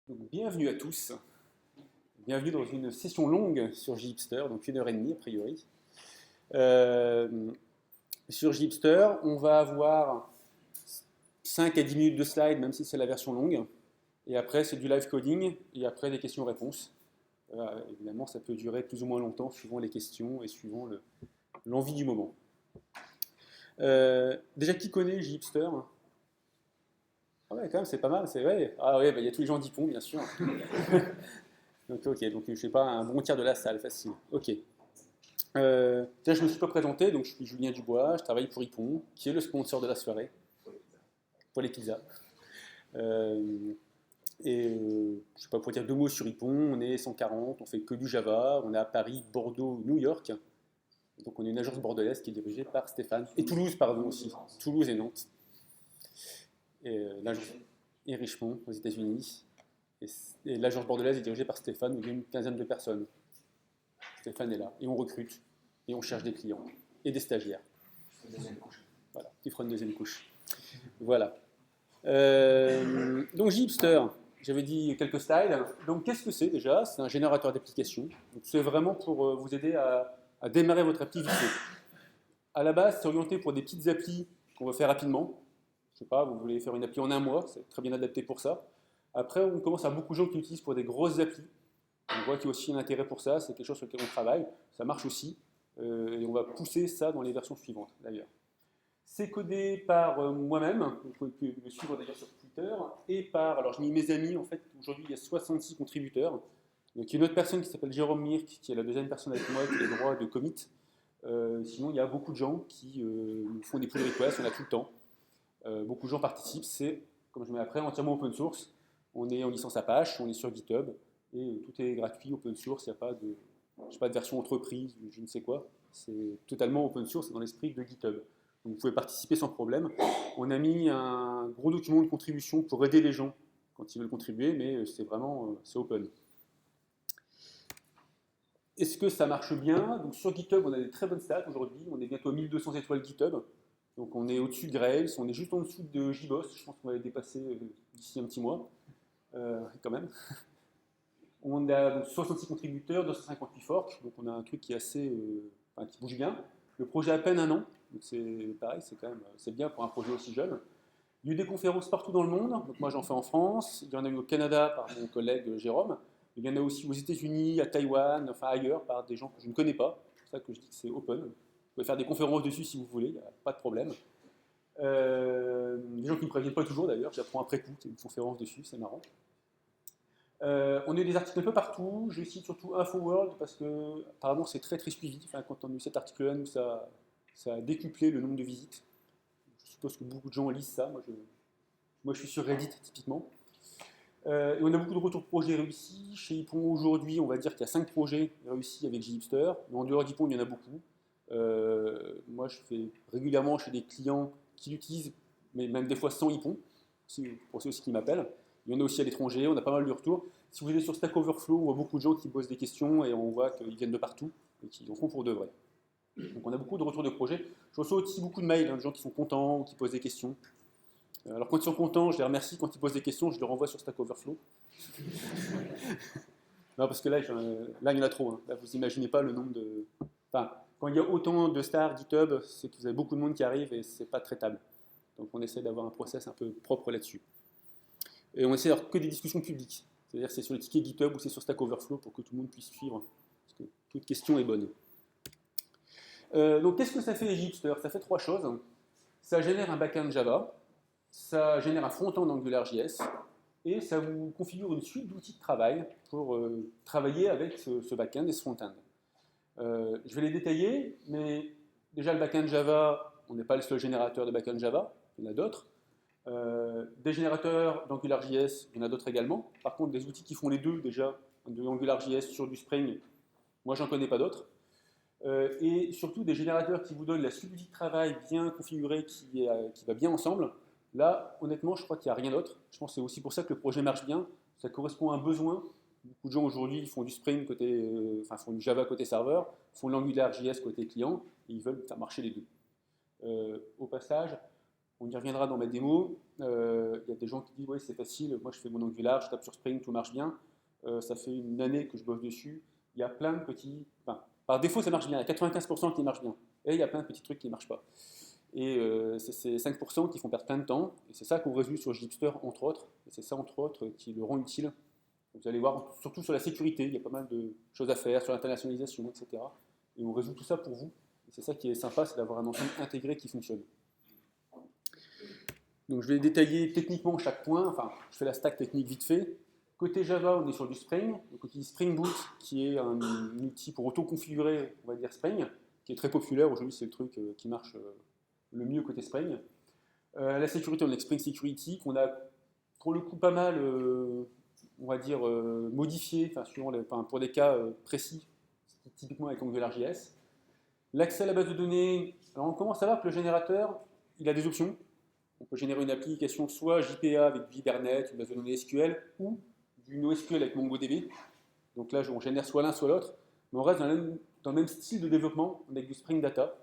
Donc, bienvenue à tous. Bienvenue dans une session longue sur Gipster, donc 1 heure et demie a priori. Euh, sur Gipster, on va avoir 5 à 10 minutes de slides, même si c'est la version longue. Et après, c'est du live coding, et après des questions-réponses. Évidemment, ça peut durer plus ou moins longtemps, suivant les questions et suivant l'envie du moment. Déjà, qui connaît Gipster? Ah ouais, quand même, c'est pas mal, c'est vrai. Ah ouais, bah, il y a tous les gens d'Ypon, bien sûr. Donc, ok, donc je sais pas, un bon tiers de la salle, facile. Ok. Tiens, je ne me suis pas présenté, donc je suis Julien Dubois, je travaille pour Ypon, qui est le sponsor de la soirée, pour les pizzas. Euh, je sais pas, pour dire deux mots sur Ypon, on est 140, on fait que du Java, on est à Paris, Bordeaux, New York. Donc on est une agence bordelaise qui est dirigée par Stéphane, et Toulouse, pardon aussi, Toulouse et Nantes. L'agence et Richmond aux États-Unis. Et l'agence bordelaise est dirigée par Stéphane, où il y a une quinzaine de personnes. Stéphane est là, et on recrute, et on cherche des clients, et des stagiaires. Voilà, qui fera une deuxième couche. Voilà. Donc Gipster, j'avais dit quelques slides. Donc qu'est-ce que c'est déjà? C'est un générateur d'applications. C'est vraiment pour vous aider à démarrer votre activité. À la base, c'est orienté pour des petites applis qu'on va faire rapidement. Je sais pas, vous voulez faire une appli en un mois, c'est très bien adapté pour ça. Après, on commence à avoir beaucoup de gens qui l'utilisent pour des grosses applis. On voit qu'il y a aussi un intérêt pour ça, c'est quelque chose sur lequel on travaille, ça marche aussi, et on va pousser ça dans les versions suivantes d'ailleurs. C'est codé par moi-même, vous pouvez me suivre d'ailleurs sur Twitter, et par, alors j'ai mis mes amis, en fait aujourd'hui il y a 66 contributeurs, donc il y a une autre personne qui s'appelle Jérôme Mirk, qui est la deuxième personne avec moi, qui a les droits de commit. Sinon il y a beaucoup de gens qui nous font des pull requests, on a tout le temps. Beaucoup de gens participent, c'est, comme je mets après, entièrement open source, on est en licence Apache, on est sur GitHub, et tout est gratuit, open source, il n'y a pas de, je sais pas, de version entreprise, je ne sais quoi, c'est totalement open source, c'est dans l'esprit de GitHub. Donc vous pouvez participer sans problème. On a mis un gros document de contribution pour aider les gens quand ils veulent contribuer, mais c'est vraiment c'est open. Est-ce que ça marche bien? Donc sur GitHub, on a des très bonnes stats aujourd'hui. On est bientôt à 1200 étoiles GitHub. Donc on est au-dessus de Grails, on est juste en dessous de JBoss. Je pense qu'on va les dépasser d'ici un petit mois, quand même. On a donc 66 contributeurs, 258 forks, donc on a un truc qui est assez, enfin, qui bouge bien. Le projet a à peine un an, donc c'est pareil, c'est quand même, c'est bien pour un projet aussi jeune. Il y a eu des conférences partout dans le monde, donc moi j'en fais en France, il y en a eu au Canada par mon collègue Jérôme, il y en a aussi aux États-Unis, à Taïwan, enfin ailleurs, par des gens que je ne connais pas, c'est pour ça que je dis que c'est open. Vous pouvez faire des conférences dessus si vous voulez, il n'y a pas de problème. Des gens qui ne me préviennent pas toujours d'ailleurs, j'apprends après coup, c'est une conférence dessus, c'est marrant. On a eu des articles un peu partout, je cite surtout InfoWorld parce que apparemment c'est très très suivi. Enfin, quand on a eu cet article-là, nous ça a décuplé le nombre de visites. Je suppose que beaucoup de gens lisent ça, moi je suis sur Reddit typiquement. Et on a beaucoup de retours projets réussis. Chez Ypon aujourd'hui, on va dire qu'il y a 5 projets réussis avec JHipster, mais en dehors d'Ypon, il y en a beaucoup. Moi je fais régulièrement chez des clients qui l'utilisent, mais même des fois sans Ypon, pour ceux aussi qui m'appellent. Il y en a aussi à l'étranger, on a pas mal de retours. Si vous allez sur Stack Overflow, on voit beaucoup de gens qui posent des questions et on voit qu'ils viennent de partout et qu'ils en font pour de vrai. Donc on a beaucoup de retours de projets. Je reçois aussi beaucoup de mails, de gens qui sont contents ou qui posent des questions. Alors quand ils sont contents, je les remercie. Quand ils posent des questions, je les renvoie sur Stack Overflow. Non, parce que là, il y en a trop. Hein. Là, vous n'imaginez pas le nombre de... Enfin, quand il y a autant de stars GitHub, c'est que vous avez beaucoup de monde qui arrive et c'est pas traitable. Donc on essaie d'avoir un process un peu propre là-dessus. Et on essaie d'avoir que des discussions publiques. C'est-à-dire que c'est sur les tickets GitHub ou c'est sur Stack Overflow pour que tout le monde puisse suivre. Parce que toute question est bonne. Donc qu'est-ce que ça fait Gipster? Ça fait 3 choses. Ça génère un backend Java, ça génère un front-end AngularJS, et ça vous configure une suite d'outils de travail pour travailler avec ce backend et ce front-end. Je vais les détailler, mais déjà le backend Java, on n'est pas le seul générateur de backend Java, il y en a d'autres. Des générateurs d'AngularJS, il y en a d'autres également. Par contre, des outils qui font les deux déjà, de AngularJS sur du Spring, moi j'en connais pas d'autres. Et surtout des générateurs qui vous donnent la suite d'outils de travail bien configurée qui va bien ensemble. Là, honnêtement, je crois qu'il n'y a rien d'autre. Je pense que c'est aussi pour ça que le projet marche bien. Ça correspond à un besoin. Beaucoup de gens aujourd'hui font du Spring côté, font du Java côté serveur, font l'AngularJS côté client, et ils veulent faire marcher les deux. Au passage, On y reviendra dans ma démo. Il y a des gens qui disent ouais, c'est facile, moi je fais mon Angular, je tape sur Spring, tout marche bien. Ça fait une année que je bosse dessus. Il y a plein de petits. Enfin, par défaut, ça marche bien. Il y a 95% qui marchent bien. Et il y a plein de petits trucs qui ne marchent pas. Et c'est ces 5% qui font perdre plein de temps. Et c'est ça qu'on résout sur Gipster, entre autres. Et c'est ça, entre autres, qui le rend utile. Vous allez voir, surtout sur la sécurité, il y a pas mal de choses à faire, sur l'internationalisation, etc. Et on résout tout ça pour vous. Et c'est ça qui est sympa, c'est d'avoir un ensemble intégré qui fonctionne. Donc je vais détailler techniquement chaque point. Enfin, je fais la stack technique vite fait. Côté Java, on est sur du Spring. Donc, on utilise Spring Boot, qui est un outil pour auto-configurer, on va dire Spring, qui est très populaire. Aujourd'hui, c'est le truc qui marche le mieux côté Spring. La sécurité, on a Spring Security, qu'on a pour le coup pas mal, on va dire, modifié, pour des cas précis, typiquement avec AngularJS. L'accès à la base de données, alors on commence à voir que le générateur, il a des options. On peut générer une application soit JPA avec du Hibernate, une base de données SQL, ou du NoSQL avec MongoDB. Donc là, on génère soit l'un, soit l'autre. Mais on reste dans le même style de développement avec du Spring Data.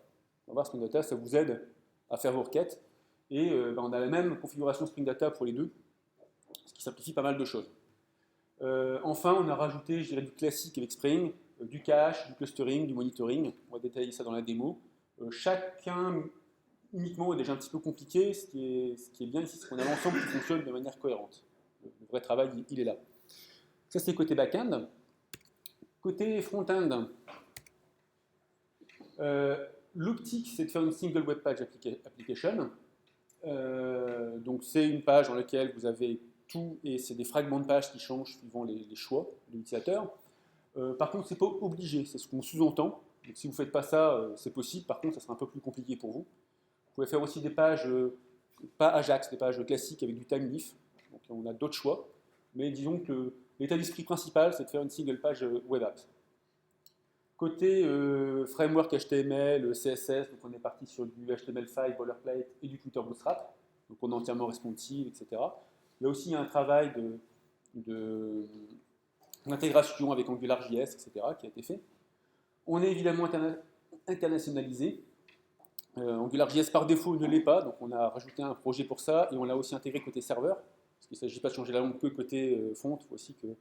On va voir Spring Data, ça vous aide à faire vos requêtes. Et on a la même configuration Spring Data pour les deux, ce qui simplifie pas mal de choses. Enfin, on a rajouté, je dirais, du classique avec Spring, du cache, du clustering, du monitoring. On va détailler ça dans la démo. Chacun uniquement est déjà un petit peu compliqué. Ce qui est bien ici, c'est qu'on a l'ensemble qui fonctionne de manière cohérente. Le vrai travail, il est là. Ça, c'est côté back-end. Côté front-end, l'optique, c'est de faire une single web page application. Donc, c'est une page dans laquelle vous avez tout, et c'est des fragments de page qui changent suivant les choix de l'utilisateur. Par contre, ce n'est pas obligé, c'est ce qu'on sous-entend. Donc, si vous ne faites pas ça, c'est possible. Par contre, ça sera un peu plus compliqué pour vous. Vous pouvez faire aussi des pages, pas Ajax, des pages classiques avec du time-diff. Donc, on a d'autres choix. Mais disons que l'état d'esprit principal, c'est de faire une single page web app. Côté framework HTML, CSS, donc on est parti sur du HTML5, boilerplate et du Twitter Bootstrap. Donc on est entièrement responsive, etc. Là aussi, il y a un travail d'intégration avec AngularJS, etc., qui a été fait. On est évidemment internationalisé. AngularJS par défaut ne l'est pas, donc on a rajouté un projet pour ça, et on l'a aussi intégré côté serveur, parce qu'il ne s'agit pas de changer la langue que côté font. Il faut aussi que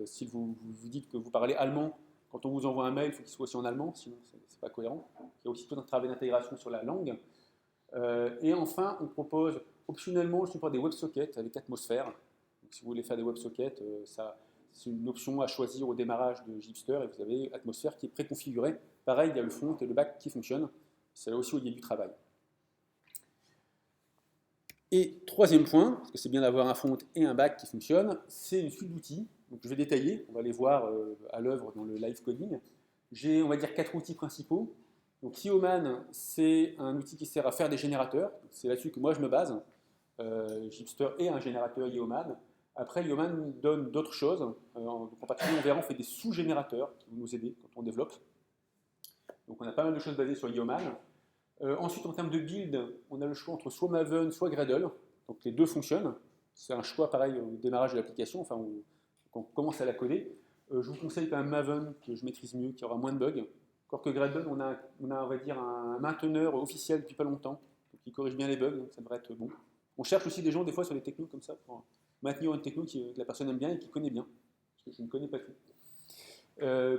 si vous dites que vous parlez allemand, quand on vous envoie un mail, il faut qu'il soit aussi en allemand, sinon ce n'est pas cohérent. Il y a aussi tout un travail d'intégration sur la langue. Et enfin, on propose optionnellement le support des WebSockets avec Atmosphere. Donc, si vous voulez faire des WebSockets, c'est une option à choisir au démarrage de Gipster, et vous avez Atmosphere qui est préconfiguré. Pareil, il y a le front et le back qui fonctionnent. C'est là aussi où il y a du travail. Et troisième point, parce que c'est bien d'avoir un front et un back qui fonctionnent, c'est une suite d'outils. Donc je vais détailler, on va les voir à l'œuvre dans le live coding. J'ai, on va dire, 4 outils principaux. Donc Yeoman, c'est un outil qui sert à faire des générateurs. C'est là-dessus que moi je me base. Gipster est un générateur Yeoman. Après, Yeoman donne d'autres choses. En particulier, on verra, on fait des sous-générateurs qui vont nous aider quand on développe. Donc on a pas mal de choses basées sur Yeoman. Ensuite, en termes de build, on a le choix entre soit Maven, soit Gradle. Donc les deux fonctionnent. C'est un choix pareil au démarrage de l'application, enfin quand on commence à la coder. Je vous conseille quand même Maven, que je maîtrise mieux, qui aura moins de bugs. Encore que Gradle, on a, on va dire, un mainteneur officiel depuis pas longtemps, donc qui corrige bien les bugs, donc ça devrait être bon. On cherche aussi des gens, des fois, sur les technos comme ça, pour maintenir une techno que la personne aime bien et qui connaît bien, parce que je ne connais pas tout.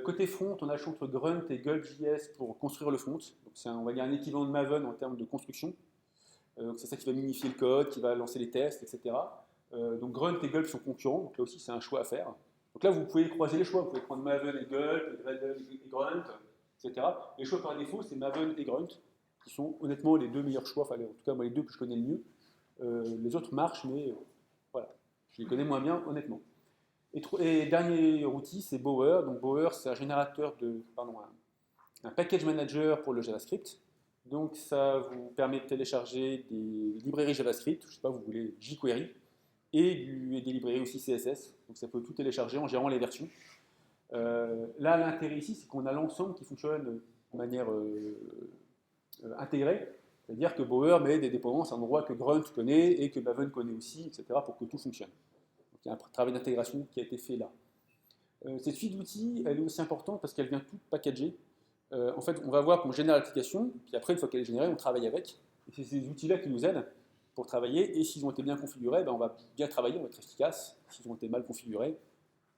Côté front, on a le choix entre Grunt et Gulp.js pour construire le front. Donc c'est on va dire un équivalent de Maven en termes de construction. C'est ça qui va minifier le code, qui va lancer les tests, etc. Donc Grunt et Gulp sont concurrents, donc là aussi c'est un choix à faire. Donc là vous pouvez croiser les choix, vous pouvez prendre Maven et Gulp, et Gradle et Grunt, etc. Les choix par défaut c'est Maven et Grunt, qui sont honnêtement les deux meilleurs choix, enfin en tout cas moi les deux que je connais le mieux. Les autres marchent, mais voilà, je les connais moins bien honnêtement. Et dernier outil, c'est Bower. Donc Bower, c'est un générateur un package manager pour le JavaScript. Donc ça vous permet de télécharger des librairies JavaScript, je ne sais pas, vous voulez jQuery, et des librairies aussi CSS. Donc ça peut tout télécharger en gérant les versions. Là, l'intérêt ici, c'est qu'on a l'ensemble qui fonctionne de manière intégrée. C'est-à-dire que Bower met des dépendances à un endroit que Grunt connaît et que Maven connaît aussi, etc., pour que tout fonctionne. Donc, il y a un travail d'intégration qui a été fait là. Cette suite d'outils, elle est aussi importante parce qu'elle vient toute packagée. En fait, on va voir qu'on génère l'application, puis après, une fois qu'elle est générée, on travaille avec. Et c'est ces outils-là qui nous aident. pour travailler, et s'ils ont été bien configurés, ben, on va bien travailler, on va être efficace. S'ils ont été mal configurés,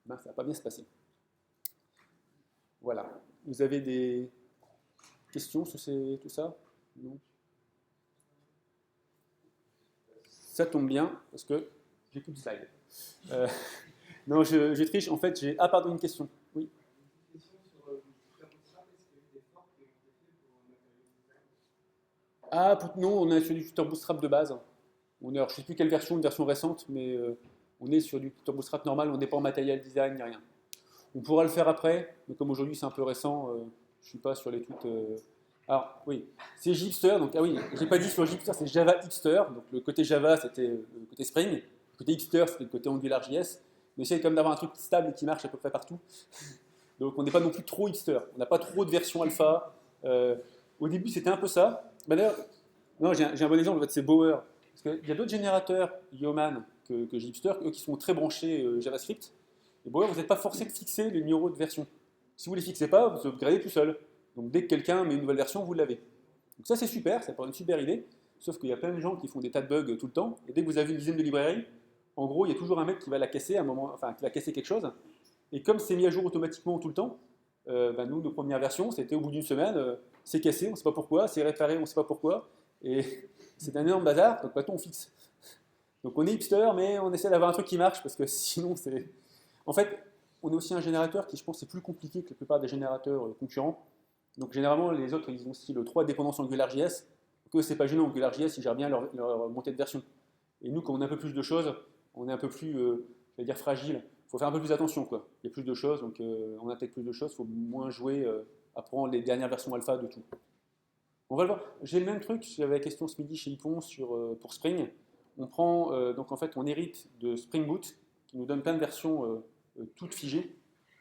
ben, ça ne va pas bien se passer. Voilà. Vous avez des questions sur tout ça? Non? Ça tombe bien, parce que j'ai plus de slides. Non, je triche. En fait, j'ai... Ah, pardon, une question. Oui. Ah, non, on est sur du Tutor Bootstrap de base. On est, alors, je ne sais plus quelle version, une version récente, mais on est sur du Tutor Bootstrap normal, on n'est pas en Material Design ni rien. On pourra le faire après, mais comme aujourd'hui c'est un peu récent, je ne suis pas sur les toutes. Alors, oui, c'est Gipster, donc, ah oui, j'ai pas dit sur Gipster, c'est Java Hipster, donc le côté Java c'était le côté Spring, le côté Hipster c'était le côté AngularJS, mais essaye comme d'avoir un truc stable et qui marche à peu près partout. Donc on n'est pas non plus trop hipster, on n'a pas trop de versions alpha. Au début c'était un peu ça. Bah, d'ailleurs, non, j'ai un bon exemple, en fait, c'est Bower. Parce qu'il y a d'autres générateurs Yeoman que Gipster, eux qui sont très branchés JavaScript. Et Bower, vous n'êtes pas forcé de fixer les numéros de version. Si vous ne les fixez pas, vous upgradez tout seul. Donc dès que quelqu'un met une nouvelle version, vous l'avez. Donc ça c'est super, ça peut être une super idée. Sauf qu'il y a plein de gens qui font des tas de bugs tout le temps. Et dès que vous avez une dizaine de librairies, en gros, il y a toujours un mec qui va la casser à un moment, enfin qui va casser quelque chose. Et comme c'est mis à jour automatiquement tout le temps, ben nous, nos premières versions, c'était au bout d'une semaine, c'est cassé, on ne sait pas pourquoi, c'est réparé, on ne sait pas pourquoi. Et c'est un énorme bazar, donc maintenant on fixe. Donc on est hipster, mais on essaie d'avoir un truc qui marche, parce que sinon c'est... En fait, on a aussi un générateur qui, je pense, est plus compliqué que la plupart des générateurs concurrents. Donc généralement, les autres, ils ont style 3 dépendances AngularJS, que c'est pas gênant, AngularJS, ils gèrent bien leur montée de version. Et nous, quand on a un peu plus de choses, on est un peu plus, je vais dire, fragile. Il faut faire un peu plus attention, quoi. Il y a plus de choses, donc on intègre plus de choses, il faut moins jouer à prendre les dernières versions alpha de tout. On va le voir. J'ai le même truc, j'avais la question ce midi chez Ypon pour Spring. On prend, donc en fait, on hérite de Spring Boot, qui nous donne plein de versions toutes figées.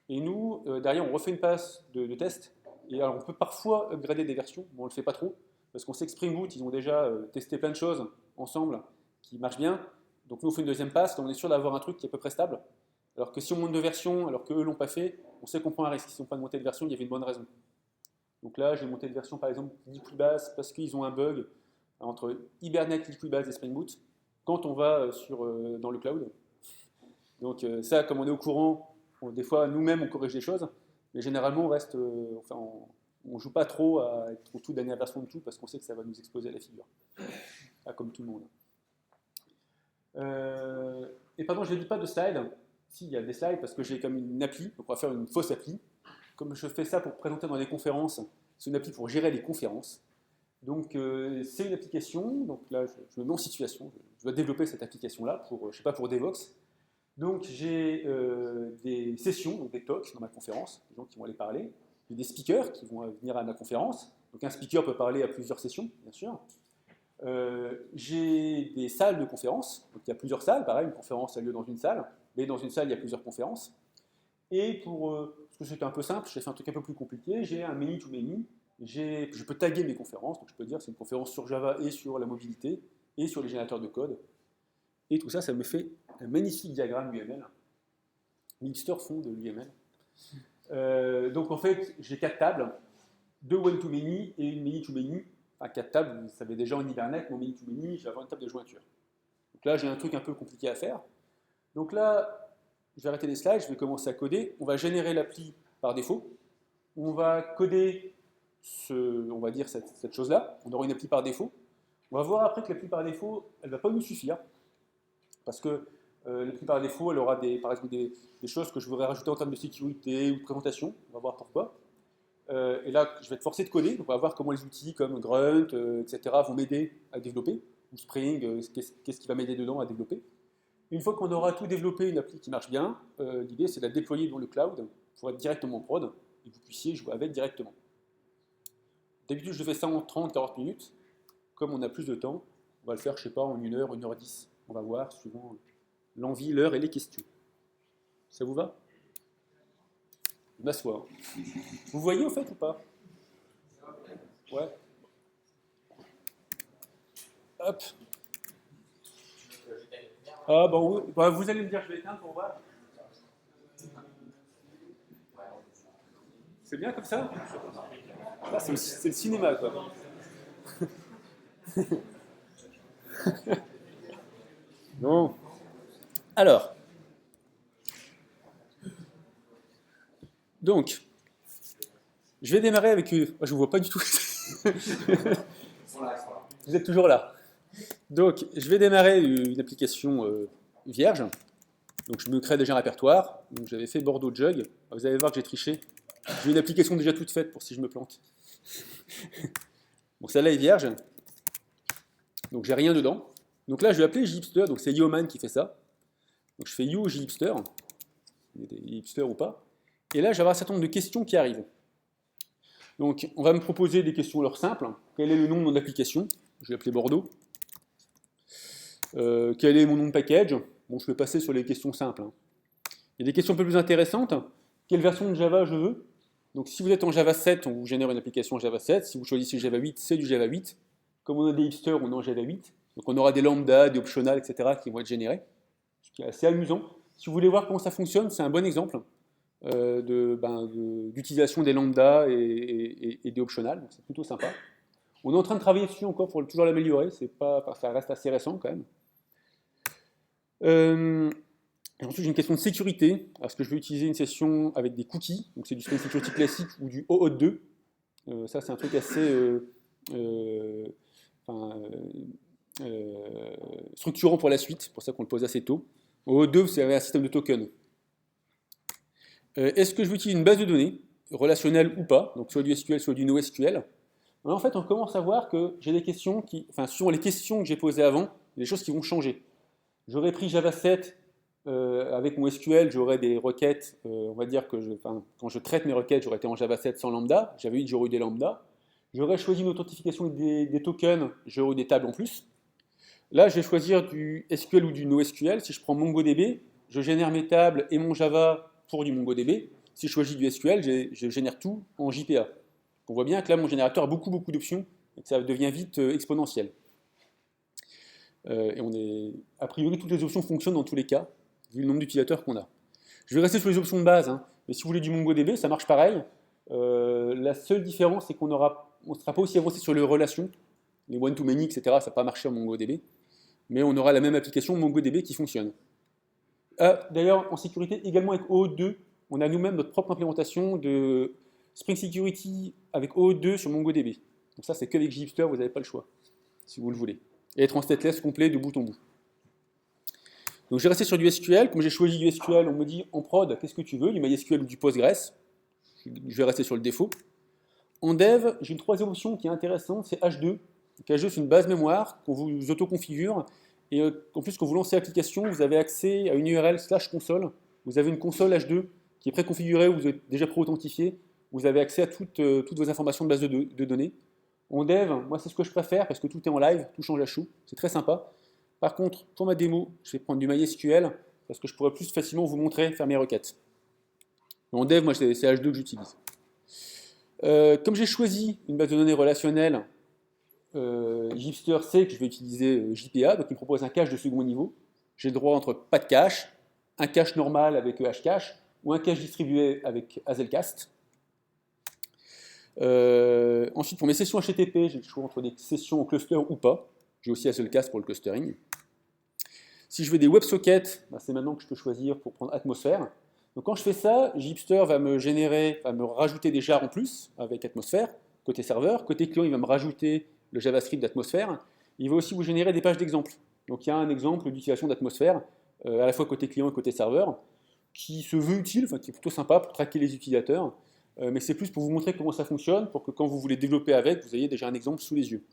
Et nous, derrière, on refait une passe de test. Et alors, on peut parfois upgrader des versions, mais on ne le fait pas trop, parce qu'on sait que Spring Boot, ils ont déjà testé plein de choses ensemble qui marchent bien. Donc nous, on fait une deuxième passe, on est sûr d'avoir un truc qui est à peu près stable. Alors que si on monte de version, alors qu'eux ne l'ont pas fait, on sait qu'on prend un risque. Si on pas de montée de version, il y avait une bonne raison. Donc là, j'ai monté de version, par exemple, Liquibase, parce qu'ils ont un bug entre Hibernate, Liquibase et Spring Boot, quand on va dans le cloud. Donc ça, comme on est au courant, des fois, nous-mêmes, on corrige des choses, mais généralement, on reste, enfin, on ne joue pas trop à être au tout dernière version de tout, parce qu'on sait que ça va nous exploser à la figure. Ah, comme tout le monde. Et pardon, je ne dis pas de slides. Si, il y a des slides, parce que j'ai comme une appli, donc on va faire une fausse appli. Comme je fais ça pour présenter dans des conférences, c'est une appli pour gérer les conférences. Donc c'est une application, donc là je me mets en situation, je dois développer cette application-là pour, je sais pas, pour Devox. Donc j'ai des sessions, donc des talks dans ma conférence, des gens qui vont aller parler. J'ai des speakers qui vont venir à ma conférence. Donc un speaker peut parler à plusieurs sessions, bien sûr. J'ai des salles de conférences, donc il y a plusieurs salles, pareil, une conférence a lieu dans une salle, mais dans une salle il y a plusieurs conférences. Et pour, parce que c'était un peu simple, j'ai fait un truc un peu plus compliqué, j'ai un many-to-many, je peux taguer mes conférences, donc je peux dire c'est une conférence sur Java et sur la mobilité, et sur les générateurs de code. Et tout ça, ça me fait un magnifique diagramme UML. Mixter font de l'UML. Donc en fait, j'ai 4 tables, 2 one-to-many et une many-to-many. Enfin, 4 tables, vous savez déjà en Hibernate, mon many-to-many, je vais avoir une table de jointure. Donc là, j'ai un truc un peu compliqué à faire. Donc là, je vais arrêter les slides, je vais commencer à coder. On va générer l'appli par défaut. On va coder, on va dire cette chose-là. On aura une appli par défaut. On va voir après que l'appli par défaut, elle ne va pas nous suffire. Parce que l'appli par défaut, elle aura par exemple des choses que je voudrais rajouter en termes de sécurité ou de présentation. On va voir pourquoi. Et là, je vais être forcé de coder. Donc on va voir comment les outils comme Grunt, etc. vont m'aider à développer. Ou Spring, qu'est-ce qui va m'aider dedans à développer. Une fois qu'on aura tout développé, une appli qui marche bien, l'idée c'est de la déployer dans le cloud pour être directement en prod et que vous puissiez jouer avec directement. D'habitude, je fais ça en 30-40 minutes. Comme on a plus de temps, on va le faire, je sais pas, en 1 heure, 1h10. On va voir, suivant l'envie, l'heure et les questions. Ça vous va? Je m'assois. Vous voyez au fait ou pas? Ouais. Hop. Ah bon, oui. Bah, vous allez me dire, je vais éteindre pour voir. C'est bien comme ça? Ah, c'est le cinéma, quoi. Bon. Alors, donc, je vais démarrer avec... je ne vous vois pas du tout. Vous êtes toujours là. Donc, je vais démarrer une application vierge. Donc, je me crée déjà un répertoire. Donc, j'avais fait Bordeaux Jug. Vous allez voir que j'ai triché. J'ai une application déjà toute faite pour si je me plante. Donc, celle-là est vierge. Donc, j'ai rien dedans. Donc là, je vais appeler jhipster. Donc, c'est Yeoman qui fait ça. Donc, je fais You jhipster. Des hipsters ou pas. Et là, je vais avoir un certain nombre de questions qui arrivent. Donc, on va me proposer des questions alors simples. Quel est le nom de mon application? Je vais l'appeler Bordeaux. Quel est mon nom de package? Bon, je vais passer sur les questions simples. Il y a des questions un peu plus intéressantes. Quelle version de Java je veux? Donc, si vous êtes en Java 7, on vous génère une application Java 7. Si vous choisissez Java 8, c'est du Java 8. Comme on a des hipsters, on est en Java 8. Donc, on aura des lambda, des optionals, etc. qui vont être générés. Ce qui est assez amusant. Si vous voulez voir comment ça fonctionne, c'est un bon exemple d'utilisation des lambda et des optionals. C'est plutôt sympa. On est en train de travailler dessus encore pour toujours l'améliorer. Ça reste assez récent quand même. Et ensuite, j'ai une question de sécurité. Est-ce que je vais utiliser une session avec des cookies? Donc, c'est du Spring Security classique ou du OAuth 2. Ça, c'est un truc assez structurant pour la suite. C'est pour ça qu'on le pose assez tôt. OAuth 2, c'est un système de token. Est-ce que je vais utiliser une base de données, relationnelle ou pas? Donc, soit du SQL, soit du NoSQL. Alors, en fait, on commence à voir que j'ai des questions qui, sur les questions que j'ai posées avant, il y a des choses qui vont changer. J'aurais pris Java 7 avec mon SQL, j'aurais des requêtes, on va dire que quand je traite mes requêtes, j'aurais été en Java 7 sans lambda, Java 8, j'aurais eu des lambda. J'aurais choisi une authentification avec des tokens, j'aurais eu des tables en plus. Là, je vais choisir du SQL ou du NoSQL. Si je prends MongoDB, je génère mes tables et mon Java pour du MongoDB. Si je choisis du SQL, je génère tout en JPA. On voit bien que là, mon générateur a beaucoup d'options et que ça devient vite exponentiel. Et a priori, toutes les options fonctionnent dans tous les cas, vu le nombre d'utilisateurs qu'on a. Je vais rester sur les options de base, mais si vous voulez du MongoDB, ça marche pareil. La seule différence, c'est qu'on ne sera pas aussi avancé sur les relations, les one-to-many, etc. Ça ne va pas marcher en MongoDB, mais on aura la même application MongoDB qui fonctionne. D'ailleurs, en sécurité, également avec OAuth 2, on a nous-mêmes notre propre implémentation de Spring Security avec OAuth 2 sur MongoDB. Donc ça, c'est qu'avec jhipster, vous n'avez pas le choix, si vous le voulez. Et être en stateless complet de bout en bout. Donc j'ai resté sur du SQL. Comme j'ai choisi du SQL, on me dit en prod, qu'est-ce que tu veux, du MySQL ou du Postgres? Je vais rester sur le défaut. En dev, j'ai une troisième option qui est intéressante, c'est H2. Donc H2, c'est une base mémoire qu'on vous auto-configure. Et en plus, quand vous lancez l'application, vous avez accès à une URL /console. Vous avez une console H2 qui est préconfigurée, où vous êtes déjà pré-authentifié. Vous avez accès à toutes vos informations de base de données. En dev, moi c'est ce que je préfère parce que tout est en live, tout change à chaud, c'est très sympa. Par contre, pour ma démo, je vais prendre du MySQL parce que je pourrais plus facilement vous montrer faire mes requêtes. En dev, moi c'est H2 que j'utilise. Comme j'ai choisi une base de données relationnelle, Jhipster sait que je vais utiliser JPA, donc il me propose un cache de second niveau. J'ai le droit entre pas de cache, un cache normal avec Hcache, ou un cache distribué avec Hazelcast. Ensuite, pour mes sessions HTTP, j'ai le choix entre des sessions en cluster ou pas. J'ai aussi Hazelcast pour le clustering. Si je veux des WebSockets, c'est maintenant que je peux choisir pour prendre Atmosphère. Donc quand je fais ça, Jhipster va me rajouter des jars en plus avec Atmosphère, côté serveur. Côté client, il va me rajouter le JavaScript d'Atmosphère. Il va aussi vous générer des pages d'exemples. Donc il y a un exemple d'utilisation d'Atmosphère, à la fois côté client et côté serveur, qui se veut utile, qui est plutôt sympa pour traquer les utilisateurs. Mais c'est plus pour vous montrer comment ça fonctionne, pour que quand vous voulez développer avec, vous ayez déjà un exemple sous les yeux.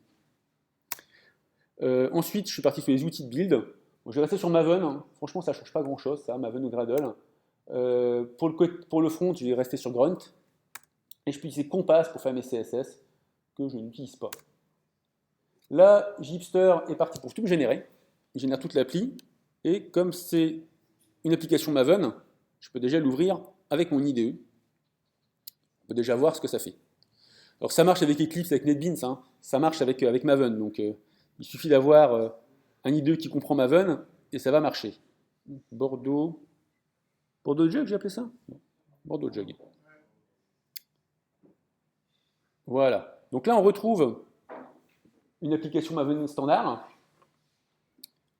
Ensuite, je suis parti sur les outils de build. Bon, je vais rester sur Maven. Franchement, ça ne change pas grand-chose, ça, Maven ou Gradle. Pour le front, je vais rester sur Grunt. Et je peux utiliser Compass pour faire mes CSS, que je n'utilise pas. Là, Jhipster est parti pour tout me générer. Il génère toute l'appli. Et comme c'est une application Maven, je peux déjà l'ouvrir avec mon IDE. On peut déjà voir ce que ça fait. Alors ça marche avec Eclipse, avec NetBeans, ça marche avec Maven. Donc il suffit d'avoir un IDE qui comprend Maven et ça va marcher. Bordeaux Jug, j'ai appelé ça? Non. Bordeaux Jug. Voilà. Donc là, on retrouve une application Maven standard.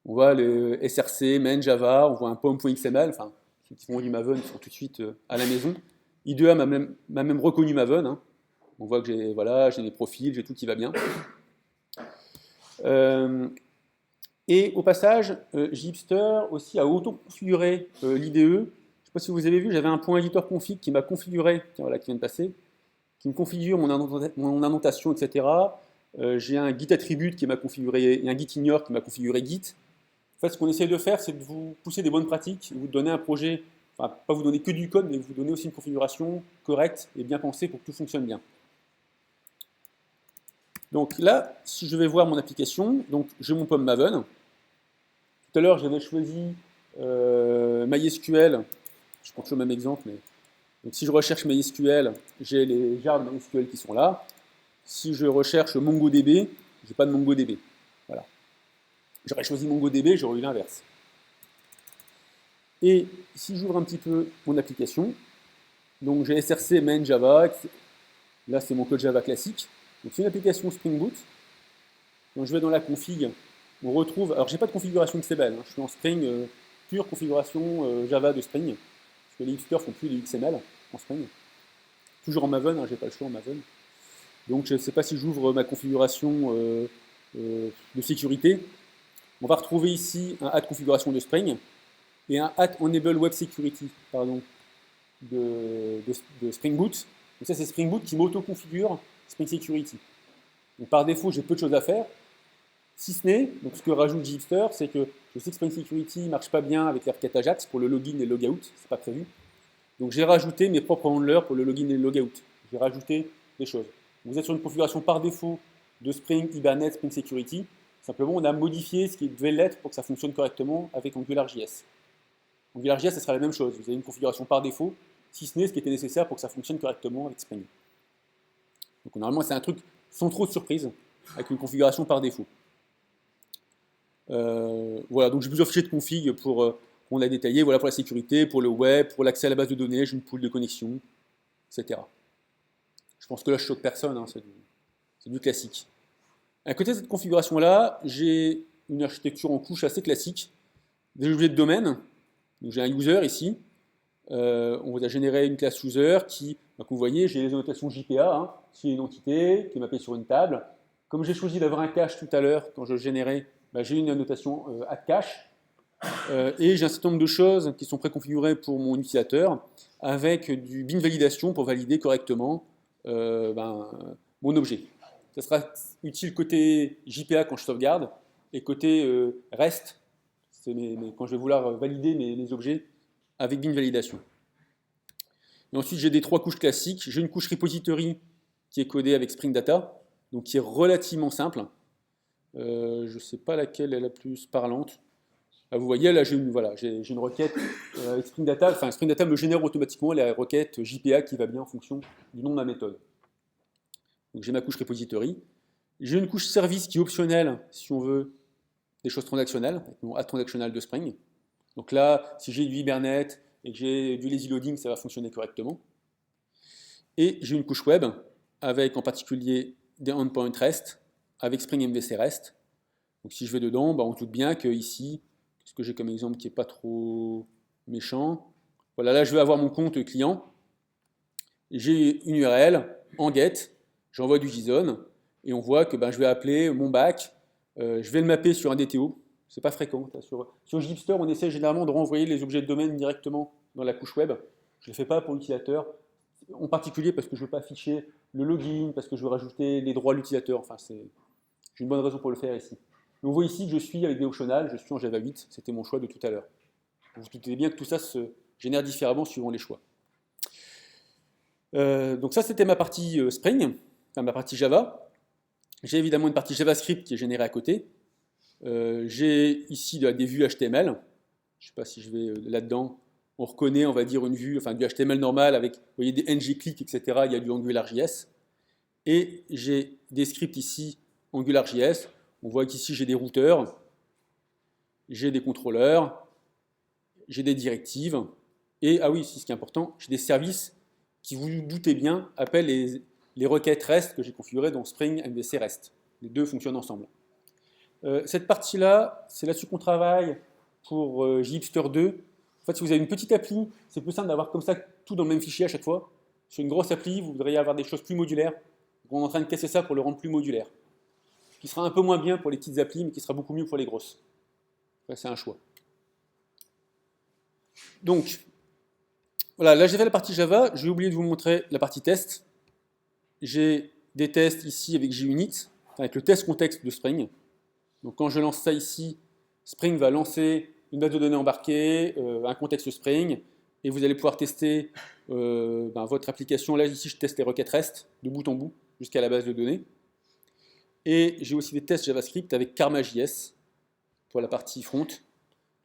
On voit le src, main Java, on voit un pom.xml, enfin, ceux qui font du Maven sont tout de suite à la maison. IDEA m'a même reconnu Maven, hein. On voit que j'ai voilà, mes profils, j'ai tout qui va bien. Et au passage, Gipster aussi a auto-configuré l'IDE. Je ne sais pas si vous avez vu, j'avais un point éditeur config qui m'a configuré, tiens, voilà, qui vient de passer, qui me configure mon annotation, etc. J'ai un git attribute qui m'a configuré, et un git ignore qui m'a configuré git. En fait, ce qu'on essaie de faire, c'est de vous pousser des bonnes pratiques, vous donner un projet, enfin, pas vous donner que du code, mais vous donner aussi une configuration correcte et bien pensée pour que tout fonctionne bien. Donc là, si je vais voir mon application, donc j'ai mon POM Maven. Tout à l'heure, j'avais choisi MySQL. Je prends toujours le même exemple, mais donc, si je recherche MySQL, j'ai les jars de MySQL qui sont là. Si je recherche MongoDB, je n'ai pas de MongoDB. Voilà. J'aurais choisi MongoDB, j'aurais eu l'inverse. Et si j'ouvre un petit peu mon application, donc j'ai src main Java. Là, c'est mon code Java classique. Donc c'est une application Spring Boot. Quand je vais dans la config, on retrouve. Alors j'ai pas de configuration XML, hein, je suis en Spring, pure configuration Java de Spring. Parce que les hipsters font plus de XML en Spring. Toujours en Maven, hein, j'ai pas le choix en Maven. Donc je ne sais pas si j'ouvre ma configuration de sécurité. On va retrouver ici un add configuration de Spring et un add enable web security pardon, de Spring Boot. Donc ça c'est Spring Boot qui m'auto-configure Spring Security. Donc par défaut, j'ai peu de choses à faire. Si ce n'est, donc ce que rajoute Gipster, c'est que je sais que Spring Security ne marche pas bien avec la requête Ajax pour le login et le logout, c'est pas prévu. Donc j'ai rajouté mes propres handlers pour le login et le logout. J'ai rajouté des choses. Vous êtes sur une configuration par défaut de Spring, Hibernate, Spring Security. Simplement, on a modifié ce qui devait l'être pour que ça fonctionne correctement avec AngularJS. AngularJS, ce sera la même chose. Vous avez une configuration par défaut, si ce n'est ce qui était nécessaire pour que ça fonctionne correctement avec Spring. Donc normalement, c'est un truc sans trop de surprise, avec une configuration par défaut. Voilà, donc j'ai plusieurs fichiers de config pour qu'on a détaillé. Voilà pour la sécurité, pour le web, pour l'accès à la base de données, j'ai une pool de connexion, etc. Je pense que là, je choque personne, hein, c'est du classique. À côté de cette configuration-là, j'ai une architecture en couche assez classique. Des objets de domaine. Donc j'ai un user ici. On va générer une classe user qui, donc vous voyez, j'ai les annotations JPA, hein, c'est une entité qui est mappée sur une table. Comme j'ai choisi d'avoir un cache tout à l'heure, quand je générais, bah, j'ai une annotation add cache. Et j'ai un certain nombre de choses qui sont préconfigurées pour mon utilisateur, avec du bin validation pour valider correctement mon objet. Ça sera utile côté JPA quand je sauvegarde, et côté REST, quand je vais vouloir valider mes objets avec bin validation. Et ensuite, j'ai des trois couches classiques. J'ai une couche repository qui est codée avec Spring Data, donc qui est relativement simple. Je ne sais pas laquelle est la plus parlante. Là, vous voyez, là, j'ai une requête avec Spring Data. Enfin, Spring Data me génère automatiquement la requête JPA qui va bien en fonction du nom de ma méthode. Donc, j'ai ma couche repository. J'ai une couche service qui est optionnelle si on veut des choses transactionnelles, avec mon add transactional de Spring. Donc là, si j'ai du Hibernate et que j'ai du lazy loading, ça va fonctionner correctement. Et j'ai une couche web avec en particulier des endpoints REST avec Spring MVC REST. Donc si je vais dedans, bah, on se doute bien que ici, ce que j'ai comme exemple qui n'est pas trop méchant, voilà, là je vais avoir mon compte client, j'ai une URL en get, j'envoie du JSON, et on voit que je vais appeler mon back, je vais le mapper sur un DTO, c'est pas fréquent. Sur Gipster, on essaie généralement de renvoyer les objets de domaine directement dans la couche web. Je ne le fais pas pour l'utilisateur, en particulier parce que je ne veux pas afficher le login, parce que je veux rajouter les droits à l'utilisateur. Enfin, j'ai une bonne raison pour le faire ici. On voit ici que je suis avec des optionals, je suis en Java 8, c'était mon choix de tout à l'heure. Vous vous doutez bien que tout ça se génère différemment suivant les choix. Donc ça, c'était ma partie Spring, enfin ma partie Java. J'ai évidemment une partie JavaScript qui est générée à côté. J'ai ici des vues HTML. Je ne sais pas si je vais là-dedans. On reconnaît, on va dire, une vue, enfin du HTML normal avec, vous voyez, des ngClick, etc. Il y a du AngularJS. Et j'ai des scripts ici AngularJS. On voit qu'ici j'ai des routeurs, j'ai des contrôleurs, j'ai des directives. Et, ah oui, c'est ce qui est important, j'ai des services qui, vous vous doutez bien, appellent les requêtes REST que j'ai configurées dans Spring MVC REST. Les deux fonctionnent ensemble. Cette partie-là, c'est là-dessus qu'on travaille pour JHipster 2. En fait, si vous avez une petite appli, c'est plus simple d'avoir comme ça tout dans le même fichier à chaque fois. Sur une grosse appli, vous voudriez avoir des choses plus modulaires. Donc on est en train de casser ça pour le rendre plus modulaire. Qui sera un peu moins bien pour les petites applis, mais qui sera beaucoup mieux pour les grosses. C'est un choix. Donc, voilà, là j'ai fait la partie Java. J'ai oublié de vous montrer la partie test. J'ai des tests ici avec JUnit, avec le test contexte de Spring. Donc quand je lance ça ici, Spring va lancer une base de données embarquée, un contexte Spring, et vous allez pouvoir tester votre application. Là, ici, je teste les requêtes REST, de bout en bout, jusqu'à la base de données. Et j'ai aussi des tests JavaScript avec Karma.js pour la partie front.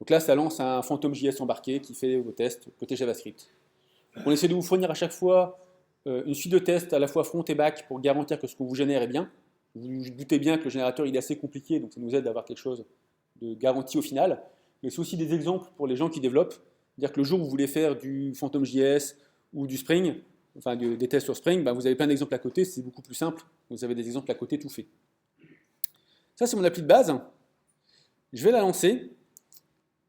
Donc là, ça lance un PhantomJS embarqué qui fait vos tests côté JavaScript. Donc on essaie de vous fournir à chaque fois une suite de tests à la fois front et back pour garantir que ce qu'on vous génère est bien. Vous vous doutez bien que le générateur il est assez compliqué, donc ça nous aide d'avoir quelque chose de garanti au final. Mais c'est aussi des exemples pour les gens qui développent. C'est-à-dire que le jour où vous voulez faire du PhantomJS ou du Spring, enfin des tests sur Spring, vous avez plein d'exemples à côté, c'est beaucoup plus simple. Vous avez des exemples à côté tout fait. Ça, c'est mon appli de base. Je vais la lancer.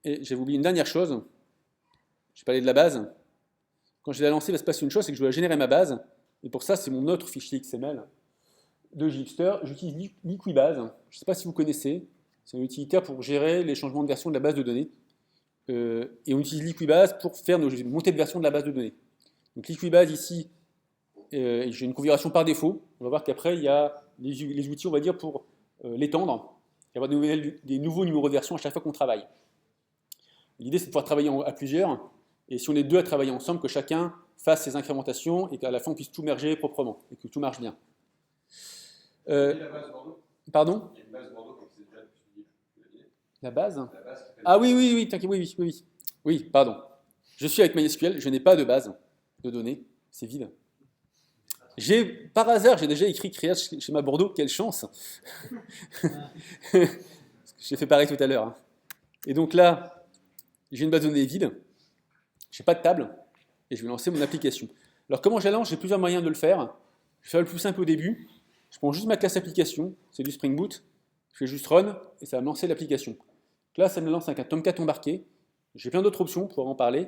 Et j'avais oublié une dernière chose. J'ai parlé de la base. Quand je vais la lancer, il va se passer une chose, c'est que je dois générer ma base. Et pour ça, c'est mon autre fichier XML de JHipster. J'utilise Liquibase. Je ne sais pas si vous connaissez. C'est un utilitaire pour gérer les changements de version de la base de données. Et on utilise Liquibase pour faire nos montées de version de la base de données. Donc Liquibase ici, j'ai une configuration par défaut. On va voir qu'après, il y a les outils, on va dire, pour l'étendre et avoir des nouveaux numéros de version à chaque fois qu'on travaille. L'idée, c'est de pouvoir travailler à plusieurs, et si on est deux à travailler ensemble, que chacun fasse ses incrémentations et qu'à la fin, on puisse tout merger proprement et que tout marche bien. Il y a la base Bordeaux. Pardon? Il y a une base Bordeaux, comme c'est déjà publié. La base? La base Ah oui, t'inquiète, oui. Oui, pardon. Je suis avec MySQL, je n'ai pas de base de données, c'est vide. Par hasard, j'ai déjà écrit Create chez ma Bordeaux, quelle chance. J'ai fait pareil tout à l'heure. Et donc là, j'ai une base de données vide, je n'ai pas de table, et je vais lancer mon application. Alors comment je la lance? J'ai plusieurs moyens de le faire. Je vais faire le plus simple au début. Je prends juste ma classe application, c'est du Spring Boot. Je fais juste run, et ça va me lancer l'application. Là, ça me lance avec un Tomcat embarqué. J'ai plein d'autres options pour en parler.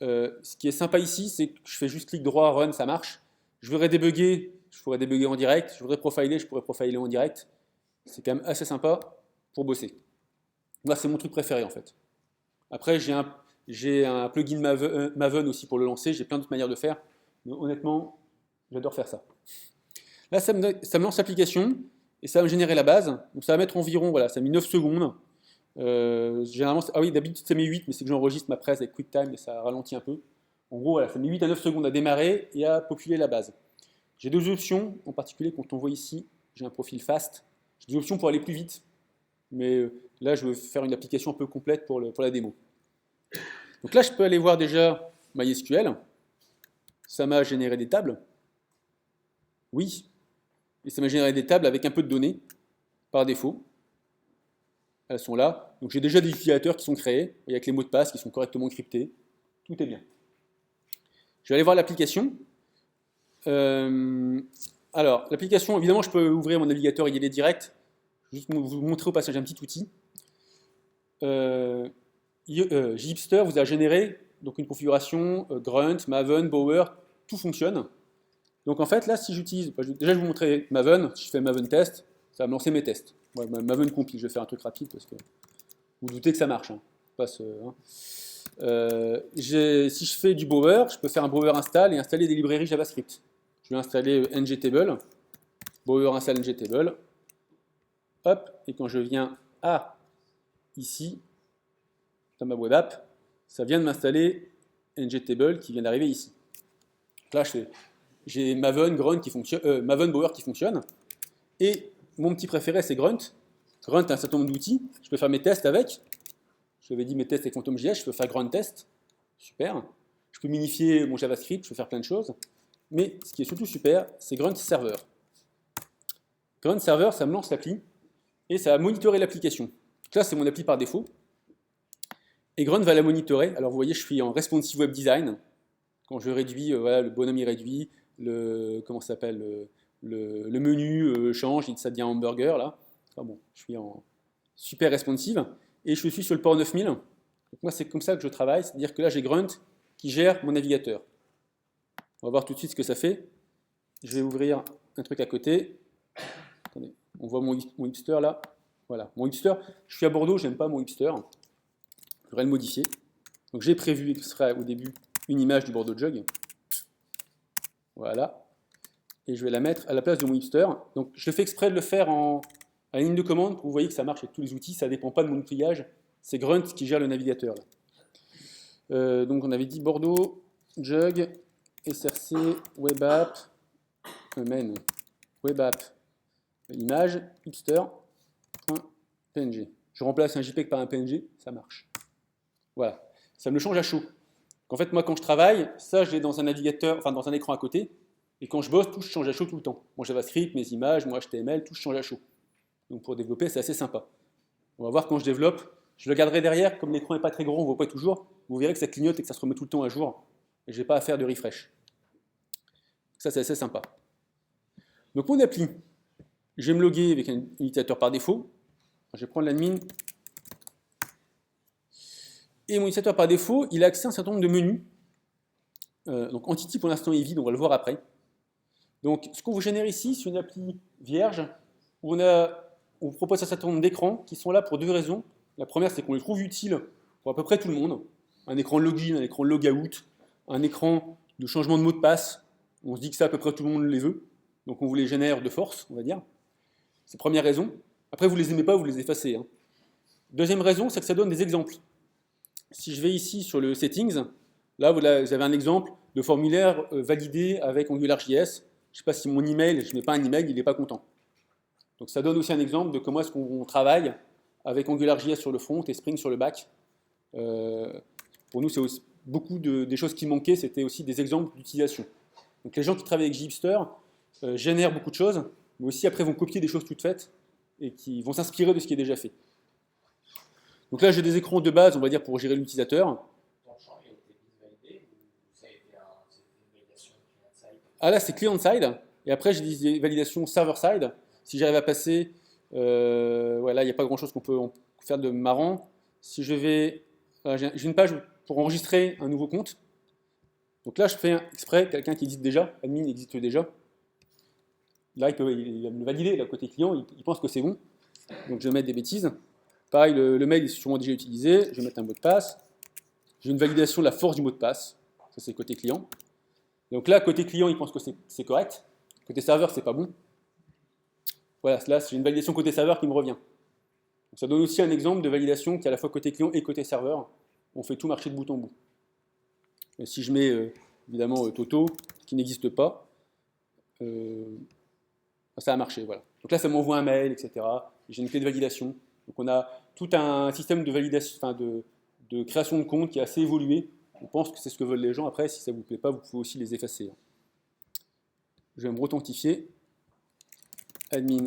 Ce qui est sympa ici, c'est que je fais juste clic droit, run, ça marche. Je voudrais débugger, je pourrais débugger en direct. Je voudrais profiler, je pourrais profiler en direct. C'est quand même assez sympa pour bosser. Moi, c'est mon truc préféré en fait. Après, j'ai un plugin Maven aussi pour le lancer. J'ai plein d'autres manières de faire. Mais honnêtement, j'adore faire ça. Là, ça me lance l'application et ça va me générer la base. Donc ça va mettre environ, voilà, ça a mis 9 secondes. Généralement, ah oui, d'habitude ça met 8, mais c'est que j'enregistre ma presse avec QuickTime et ça ralentit un peu. En gros, voilà, ça met 8 à 9 secondes à démarrer et à populer la base. J'ai deux options, en particulier quand on voit ici, j'ai un profil fast. J'ai des options pour aller plus vite, mais là je veux faire une application un peu complète pour la démo. Donc là, je peux aller voir déjà MySQL. Ça m'a généré des tables. Oui. Et ça m'a généré des tables avec un peu de données, par défaut. Elles sont là. Donc j'ai déjà des utilisateurs qui sont créés, et avec les mots de passe qui sont correctement cryptés. Tout est bien. Je vais aller voir l'application. Alors, l'application, évidemment, je peux ouvrir mon navigateur et y aller direct. Je vais juste vous montrer au passage un petit outil. JHipster vous a généré donc une configuration Grunt, Maven, Bower, tout fonctionne. Donc en fait, là, si j'utilise, déjà je vais vous montrer Maven, si je fais Maven test, ça va me lancer mes tests. Ouais, Maven compile, je vais faire un truc rapide parce que vous doutez que ça marche. Hein. Si je fais du Bower, je peux faire un Bower install et installer des librairies JavaScript. Je vais installer ngTable, Bower install ngTable, hop, et quand je viens à ici, dans ma web app, ça vient de m'installer ngTable qui vient d'arriver ici. Donc là, j'ai Maven, Maven Bower qui fonctionne, et mon petit préféré c'est Grunt. Grunt a un certain nombre d'outils, je peux faire mes tests avec. Je vous avais dit mes tests avec PhantomJS, je peux faire Grunt test, super. Je peux minifier mon JavaScript, je peux faire plein de choses. Mais ce qui est surtout super, c'est Grunt Server. Grunt Server, ça me lance l'appli et ça va monitorer l'application. Là, c'est mon appli par défaut. Et Grunt va la monitorer. Alors vous voyez, je suis en responsive web design. Quand je réduis, voilà, le bonhomme il réduit, le menu change, ça devient hamburger là. Enfin bon, je suis en super responsive, et je suis sur le port 9000. Donc moi, c'est comme ça que je travaille, c'est-à-dire que là, j'ai Grunt qui gère mon navigateur. On va voir tout de suite ce que ça fait. Je vais ouvrir un truc à côté. Attendez, on voit mon hipster là. Voilà, mon hipster. Je suis à Bordeaux, j'aime pas mon hipster. Je voudrais le modifier. Donc j'ai prévu exprès au début une image du Bordeaux Jug. Voilà. Et je vais la mettre à la place de mon hipster. Donc je fais exprès de le faire à la ligne de commande pour que vous voyez que ça marche avec tous les outils. Ça ne dépend pas de mon outillage. C'est Grunt qui gère le navigateur. Donc on avait dit Bordeaux Jug, SRC, Web App, main, Web App, image, hipster.png. Je remplace un JPEG par un PNG, ça marche. Voilà, ça me le change à chaud. En fait, moi, quand je travaille, ça, je l'ai dans un navigateur, enfin dans un écran à côté, et quand je bosse, tout change à chaud tout le temps. Mon JavaScript, mes images, mon HTML, tout change à chaud. Donc pour développer, c'est assez sympa. On va voir quand je développe. Je le garderai derrière, comme l'écran n'est pas très grand, on ne voit pas toujours. Vous verrez que ça clignote et que ça se remet tout le temps à jour. Et je n'ai pas à faire de refresh. Ça, c'est assez sympa. Donc mon appli, je vais me loguer avec un utilisateur par défaut. Je vais prendre l'admin. Et mon utilisateur par défaut, il a accès à un certain nombre de menus. Donc Entity pour l'instant est vide, on va le voir après. Donc ce qu'on vous génère ici, c'est une appli vierge où on propose un certain nombre d'écrans qui sont là pour deux raisons. La première, c'est qu'on les trouve utiles pour à peu près tout le monde. Un écran login, un écran logout, un écran de changement de mot de passe. On se dit que ça, à peu près tout le monde les veut. Donc on vous les génère de force, on va dire. C'est la première raison. Après, vous ne les aimez pas, vous les effacez. Hein. Deuxième raison, c'est que ça donne des exemples. Si je vais ici sur le Settings, là, vous avez un exemple de formulaire validé avec AngularJS. Je ne sais pas si mon email, je ne mets pas un email, il n'est pas content. Donc ça donne aussi un exemple de comment est-ce qu'on travaille avec AngularJS sur le front et Spring sur le back. Pour nous, c'est aussi beaucoup des choses qui manquaient, c'était aussi des exemples d'utilisation. Donc les gens qui travaillent avec Gipster génèrent beaucoup de choses, mais aussi après vont copier des choses toutes faites et qui vont s'inspirer de ce qui est déjà fait. Donc là, j'ai des écrans de base, on va dire, pour gérer l'utilisateur. Ton champ, il a été validé ou ça a été une validation client-side? Ah là, c'est client-side. Et après, j'ai des validations server-side. Si j'arrive à passer, voilà, il n'y a pas grand-chose qu'on peut faire de marrant. Si je vais, voilà, j'ai une page pour enregistrer un nouveau compte. Donc là, je fais exprès quelqu'un qui existe déjà, admin existe déjà. Là, il va me le valider, là, côté client, il pense que c'est bon. Donc je vais mettre des bêtises. Pareil, le mail est sûrement déjà utilisé. Je vais mettre un mot de passe. J'ai une validation de la force du mot de passe. Ça, c'est côté client. Donc là, côté client, il pense que c'est correct. Côté serveur, c'est pas bon. Voilà, là, j'ai une validation côté serveur qui me revient. Donc ça donne aussi un exemple de validation qui est à la fois côté client et côté serveur. On fait tout marcher de bout en bout. Et si je mets, évidemment, Toto, qui n'existe pas, ça a marché, voilà. Donc là, ça m'envoie un mail, etc. J'ai une clé de validation. Donc on a tout un système de validation, enfin de création de compte qui est assez évolué. On pense que c'est ce que veulent les gens. Après, si ça ne vous plaît pas, vous pouvez aussi les effacer. Je vais me authentifier. Admin.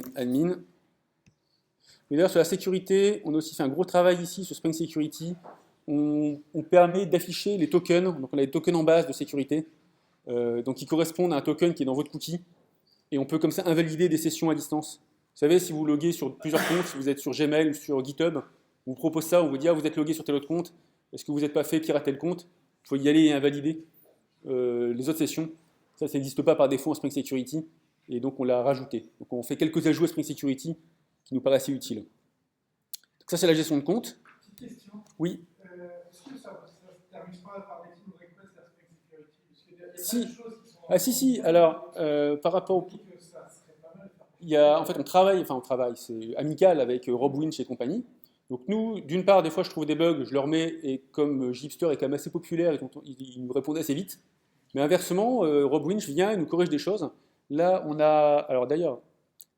Mais d'ailleurs, sur la sécurité, on a aussi fait un gros travail ici sur Spring Security. On permet d'afficher les tokens. Donc on a des tokens en base de sécurité. Donc qui correspondent à un token qui est dans votre cookie. Et on peut comme ça invalider des sessions à distance. Vous savez, si vous loguez sur plusieurs comptes, si vous êtes sur Gmail ou sur GitHub, on vous propose ça, on vous dit « Ah, vous êtes logué sur tel autre compte, est-ce que vous n'êtes pas fait pirater le compte ?» Il faut y aller et invalider les autres sessions. Ça n'existe pas par défaut en Spring Security, et donc on l'a rajouté. Donc on fait quelques ajouts à Spring Security qui nous paraissent utiles. Donc ça, c'est la gestion de compte. Petite question. Oui. Est-ce que ça ne termine pas par des team requests à Spring Security? Parce qu'il y a Si. plein de choses qui sont... Ah si. Alors, par rapport au... En fait, on travaille, c'est amical avec Rob Winch et compagnie. Donc nous, d'une part, des fois, je trouve des bugs, je leur mets, et comme Gipster est quand même assez populaire, il nous répondait assez vite. Mais inversement, Rob Winch vient et nous corrige des choses. Là, on a... Alors d'ailleurs,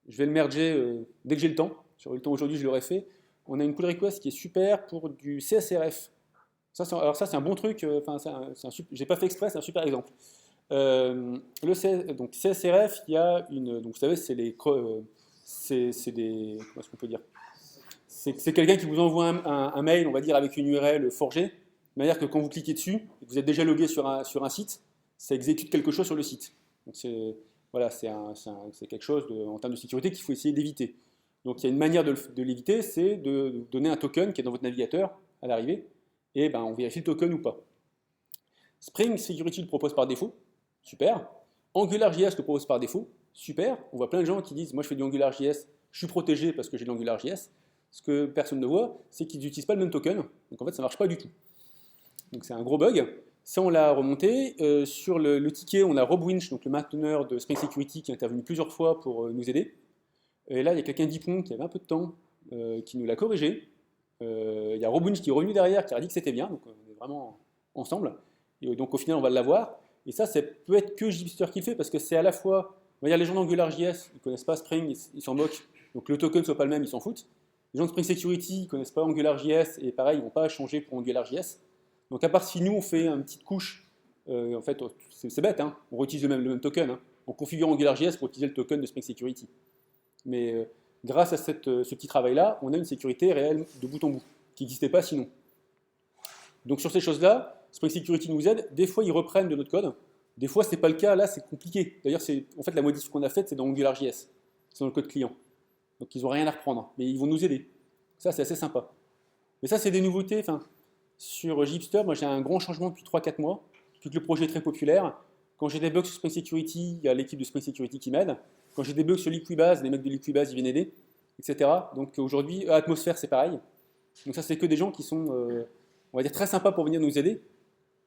je vais le merger dès que j'ai le temps. J'aurai le temps aujourd'hui, je l'aurais fait. On a une pull request qui est super pour du CSRF. Alors ça, c'est un bon truc. J'ai pas fait exprès, c'est un super exemple. Donc CSRF, il y a une... Donc vous savez, c'est des... Comment est-ce qu'on peut dire? C'est quelqu'un qui vous envoie un mail, on va dire, avec une URL forgée, de manière que quand vous cliquez dessus, vous êtes déjà logué sur un site, ça exécute quelque chose sur le site. Donc voilà, c'est quelque chose en termes de sécurité qu'il faut essayer d'éviter. Donc il y a une manière de l'éviter, c'est de donner un token qui est dans votre navigateur à l'arrivée, et ben, on vérifie le token ou pas. Spring Security le propose par défaut, super. AngularJS le propose par défaut, super. On voit plein de gens qui disent, moi je fais du AngularJS, je suis protégé parce que j'ai de l'AngularJS. Ce que personne ne voit, c'est qu'ils n'utilisent pas le même token, donc en fait ça ne marche pas du tout. Donc c'est un gros bug. Ça on l'a remonté. Sur le ticket, on a Rob Winch, donc le mainteneur de Spring Security, qui est intervenu plusieurs fois pour nous aider. Et là il y a quelqu'un d'Ypon qui avait un peu de temps, qui nous l'a corrigé. Il y a Rob Winch qui est revenu derrière, qui a dit que c'était bien, donc on est vraiment ensemble. Et donc au final on va l'avoir. Et ça peut être que Gipster qui le fait, parce que c'est à la fois, on va dire les gens d'AngularJS, ils ne connaissent pas Spring, ils s'en moquent, donc le token ne soit pas le même, ils s'en foutent. Les gens de Spring Security, ils ne connaissent pas AngularJS, et pareil, ils ne vont pas changer pour AngularJS. Donc à part si nous on fait une petite couche, en fait c'est bête, hein, on réutilise le même token, hein. On configure AngularJS pour utiliser le token de Spring Security. Mais grâce à ce petit travail-là, on a une sécurité réelle de bout en bout, qui n'existait pas sinon. Donc sur ces choses-là, Spring Security nous aide. Des fois, ils reprennent de notre code. Des fois, ce n'est pas le cas. Là, c'est compliqué. D'ailleurs, en fait, la modif qu'on a faite, c'est dans AngularJS. C'est dans le code client. Donc, ils n'ont rien à reprendre. Mais ils vont nous aider. Ça, c'est assez sympa. Mais ça, c'est des nouveautés. Enfin, sur Gipster, moi, j'ai un grand changement depuis 3-4 mois. Depuis que le projet est très populaire. Quand j'ai des bugs sur Spring Security, il y a l'équipe de Spring Security qui m'aide. Quand j'ai des bugs sur Liquibase, les mecs de Liquibase, ils viennent aider, etc. Donc, aujourd'hui, Atmosphere, c'est pareil. Donc, ça, c'est que des gens qui sont, on va dire, très sympas pour venir nous aider.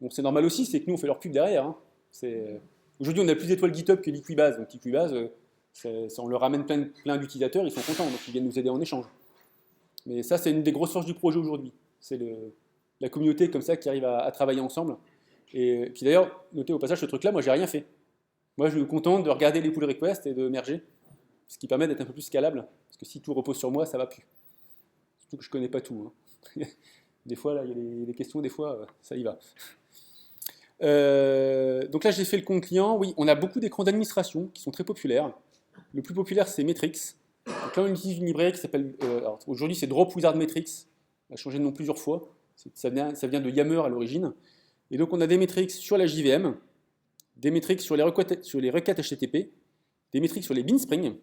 Bon, c'est normal aussi, c'est que nous on fait leur pub derrière. Hein. Aujourd'hui on a plus d'étoiles GitHub que Liquibase, donc Liquibase, on leur ramène plein d'utilisateurs, ils sont contents, donc ils viennent nous aider en échange. Mais ça c'est une des grosses forces du projet aujourd'hui, c'est la communauté comme ça qui arrive à travailler ensemble. Et puis d'ailleurs, notez au passage ce truc-là, moi j'ai rien fait. Moi je suis content de regarder les pull requests et de merger, ce qui permet d'être un peu plus scalable, parce que si tout repose sur moi, ça va plus. Surtout que je connais pas tout. Hein. Des fois, là, il y a des questions, des fois, ça y va. Donc là, j'ai fait le compte client. Oui, on a beaucoup d'écrans d'administration qui sont très populaires. Le plus populaire, c'est Metrix. Donc là, on utilise une librairie qui s'appelle. Aujourd'hui, c'est Drop Wizard Metrix. On a changé de nom plusieurs fois. Ça vient de Yammer à l'origine. Et donc, on a des Metrix sur la JVM, des Metrix sur les requêtes HTTP, des Metrix sur les bin Spring.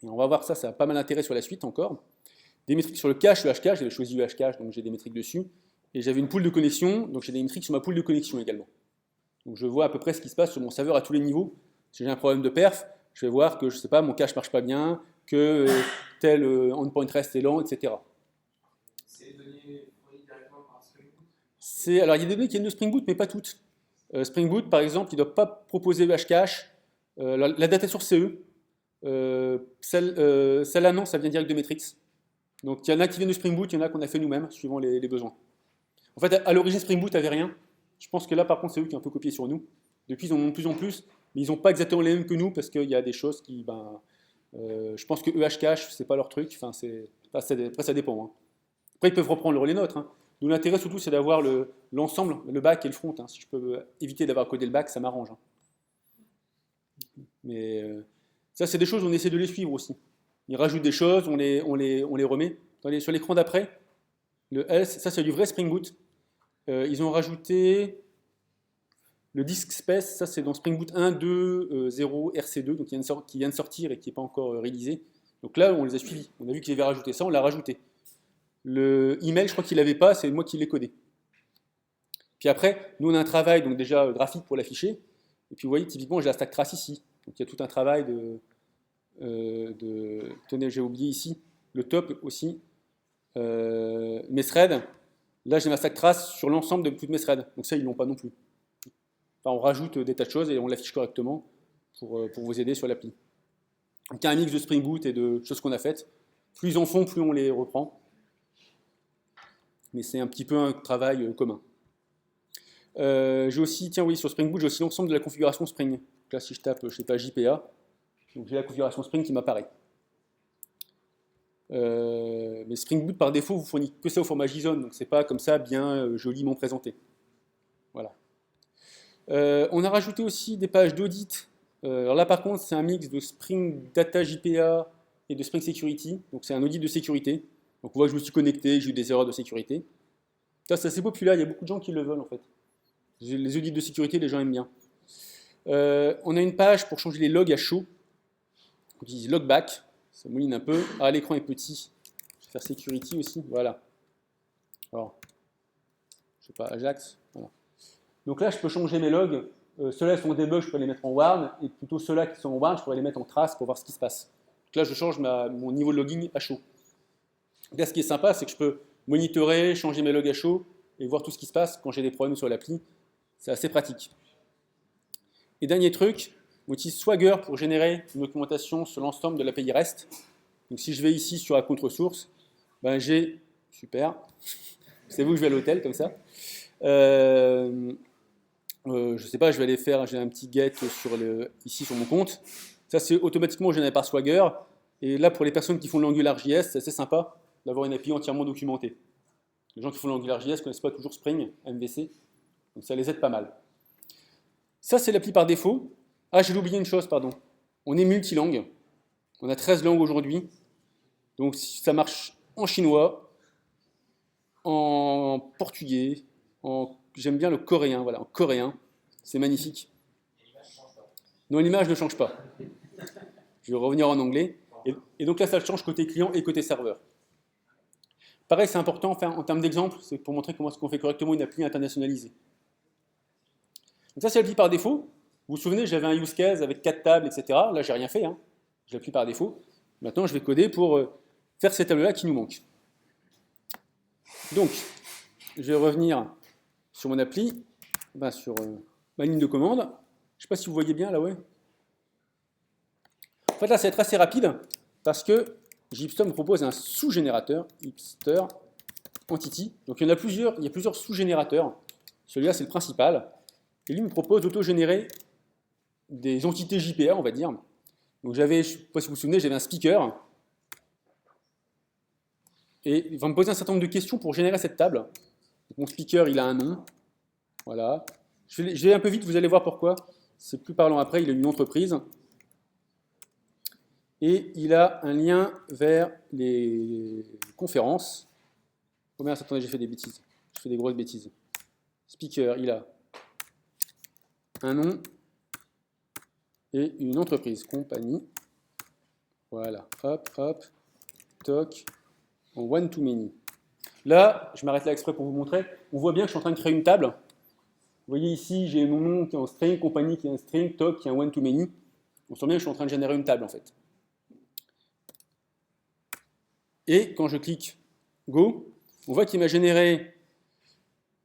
Et on va voir ça, ça a pas mal d'intérêt sur la suite encore. Des métriques sur le cache, le hashcache, j'avais choisi le hashcache, donc j'ai des métriques dessus. Et j'avais une pool de connexion, donc j'ai des métriques sur ma pool de connexion également. Donc je vois à peu près ce qui se passe sur mon serveur à tous les niveaux. Si j'ai un problème de perf, je vais voir que, je sais pas, mon cache marche pas bien, que tel endpoint rest est lent, etc. C'est des données fournies directement par Spring Boot? Alors il y a des données qui viennent de Spring Boot, mais pas toutes. Spring Boot, par exemple, il ne doit pas proposer le hashcache. La data source CE, celle-là non, ça vient direct de Metrix. Donc il y en a qui viennent de Spring Boot, il y en a qu'on a fait nous-mêmes, suivant les besoins. En fait, à l'origine, Spring Boot n'avait rien. Je pense que là, par contre, c'est eux qui ont un peu copié sur nous. Depuis, ils en ont de plus en plus, mais ils n'ont pas exactement les mêmes que nous, parce qu'il y a des choses qui... je pense que EHCache, c'est pas leur truc. Enfin, après, ça dépend. Hein. Après, ils peuvent reprendre le relais nôtre. Hein. Nous, l'intérêt, surtout, c'est d'avoir l'ensemble, le back et le front. Hein. Si je peux éviter d'avoir codé le back, ça m'arrange. Hein. Mais ça, c'est des choses, on essaie de les suivre aussi. Ils rajoutent des choses, on les remet. Sur l'écran d'après, le else, ça c'est du vrai Spring Boot. Ils ont rajouté le disk space, ça c'est dans Spring Boot 1.2.0 RC2, donc qui vient de sortir et qui n'est pas encore réalisé. Donc là, on les a suivis. On a vu qu'ils avaient rajouté ça, on l'a rajouté. Le email, je crois qu'il n'avait pas, c'est moi qui l'ai codé. Puis après, nous on a un travail donc déjà graphique pour l'afficher. Et puis vous voyez, typiquement, j'ai la stack trace ici. Donc il y a tout un travail tenez, j'ai oublié ici, le top aussi, mes threads, là j'ai ma stack trace sur l'ensemble de toutes mes threads, donc ça ils l'ont pas non plus. Enfin, on rajoute des tas de choses et on l'affiche correctement pour vous aider sur l'appli. Donc il y a un mix de Spring Boot et de choses qu'on a faites, plus ils en font, plus on les reprend, mais c'est un petit peu un travail commun. J'ai aussi, tiens oui, sur Spring Boot, j'ai aussi l'ensemble de la configuration Spring. Donc là si je tape, je sais pas, JPA, donc j'ai la configuration Spring qui m'apparaît. Mais Spring Boot par défaut vous fournit que ça au format JSON, donc c'est pas comme ça bien joliment présenté. Voilà. On a rajouté aussi des pages d'audit. Alors là par contre c'est un mix de Spring Data JPA et de Spring Security, donc c'est un audit de sécurité. Donc on voit que je me suis connecté, j'ai eu des erreurs de sécurité. Ça c'est assez populaire, il y a beaucoup de gens qui le veulent en fait. Les audits de sécurité, les gens aiment bien. On a une page pour changer les logs à chaud. On utilise logback. Ça mouline un peu. Ah, l'écran est petit. Je vais faire Security aussi. Voilà. Alors, je sais pas, Ajax. Voilà. Donc là, je peux changer mes logs. Ceux-là sont debug, je peux les mettre en warn. Et plutôt ceux-là qui sont en warn, je pourrais les mettre en trace pour voir ce qui se passe. Donc là, je change mon niveau de logging à chaud. Donc là, ce qui est sympa, c'est que je peux monitorer, changer mes logs à chaud et voir tout ce qui se passe quand j'ai des problèmes sur l'appli. C'est assez pratique. Et dernier truc, on utilise Swagger pour générer une documentation sur l'ensemble de l'API REST. Donc si je vais ici sur la contre-source, ben j'ai, super, c'est vous que je vais à l'hôtel comme ça. Je ne sais pas, je vais aller faire, j'ai un petit get ici sur mon compte. Ça c'est automatiquement généré par Swagger. Et là pour les personnes qui font de l'AngularJS, c'est assez sympa d'avoir une API entièrement documentée. Les gens qui font de l'AngularJS ne connaissent pas toujours Spring, MVC, donc ça les aide pas mal. Ça c'est l'appli par défaut. Ah, j'ai oublié une chose, pardon. On est multilangue. On a 13 langues aujourd'hui. Donc ça marche en chinois, en portugais, j'aime bien le coréen, voilà, en coréen. C'est magnifique. Non, l'image ne change pas. Je vais revenir en anglais. Et donc là, ça change côté client et côté serveur. Pareil, c'est important, enfin, en termes d'exemple, c'est pour montrer comment est-ce qu'on fait correctement une appli internationalisée. Donc ça, c'est l'appli par défaut. Vous vous souvenez, j'avais un use case avec 4 tables, etc. Là, j'ai rien fait. Hein. Je l'appuie par défaut. Maintenant, je vais coder pour faire ces tables-là qui nous manquent. Donc, je vais revenir sur mon appli, sur ma ligne de commande. Je ne sais pas si vous voyez bien là, ouais. En fait, là, ça va être assez rapide parce que Gipster me propose un sous-générateur, Gipster Entity. Donc, il y a plusieurs sous-générateurs. Celui-là, c'est le principal. Et lui me propose d'auto-générer des entités JPA, on va dire. Donc, je ne sais pas si vous vous souvenez, j'avais un speaker. Et il va me poser un certain nombre de questions pour générer cette table. Donc, mon speaker, il a un nom. Voilà. Je vais un peu vite, vous allez voir pourquoi. C'est plus parlant après, il a une entreprise. Et il a un lien vers les conférences. Oh merde, attendez, j'ai fait des bêtises. Je fais des grosses bêtises. Speaker, il a un nom et une entreprise, compagnie. Voilà, hop, hop, toc, en one-to-many. Là, je m'arrête là exprès pour vous montrer. On voit bien que je suis en train de créer une table. Vous voyez ici, j'ai mon nom qui est en string, compagnie qui est en string, toc qui est en one-to-many. On sent bien que je suis en train de générer une table en fait. Et quand je clique Go, on voit qu'il m'a généré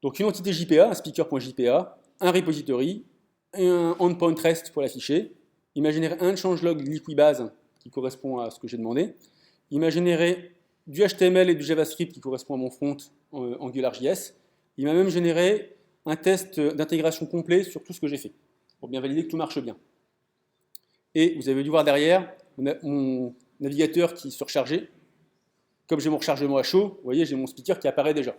donc une entité JPA, un speaker.jpa, un repository, un endpoint REST pour l'afficher. Il m'a généré un changelog Liquibase qui correspond à ce que j'ai demandé. Il m'a généré du HTML et du JavaScript qui correspond à mon front AngularJS. Il m'a même généré un test d'intégration complet sur tout ce que j'ai fait, pour bien valider que tout marche bien. Et vous avez dû voir derrière mon navigateur qui se rechargeait. Comme j'ai mon rechargement à chaud, vous voyez, j'ai mon speaker qui apparaît déjà.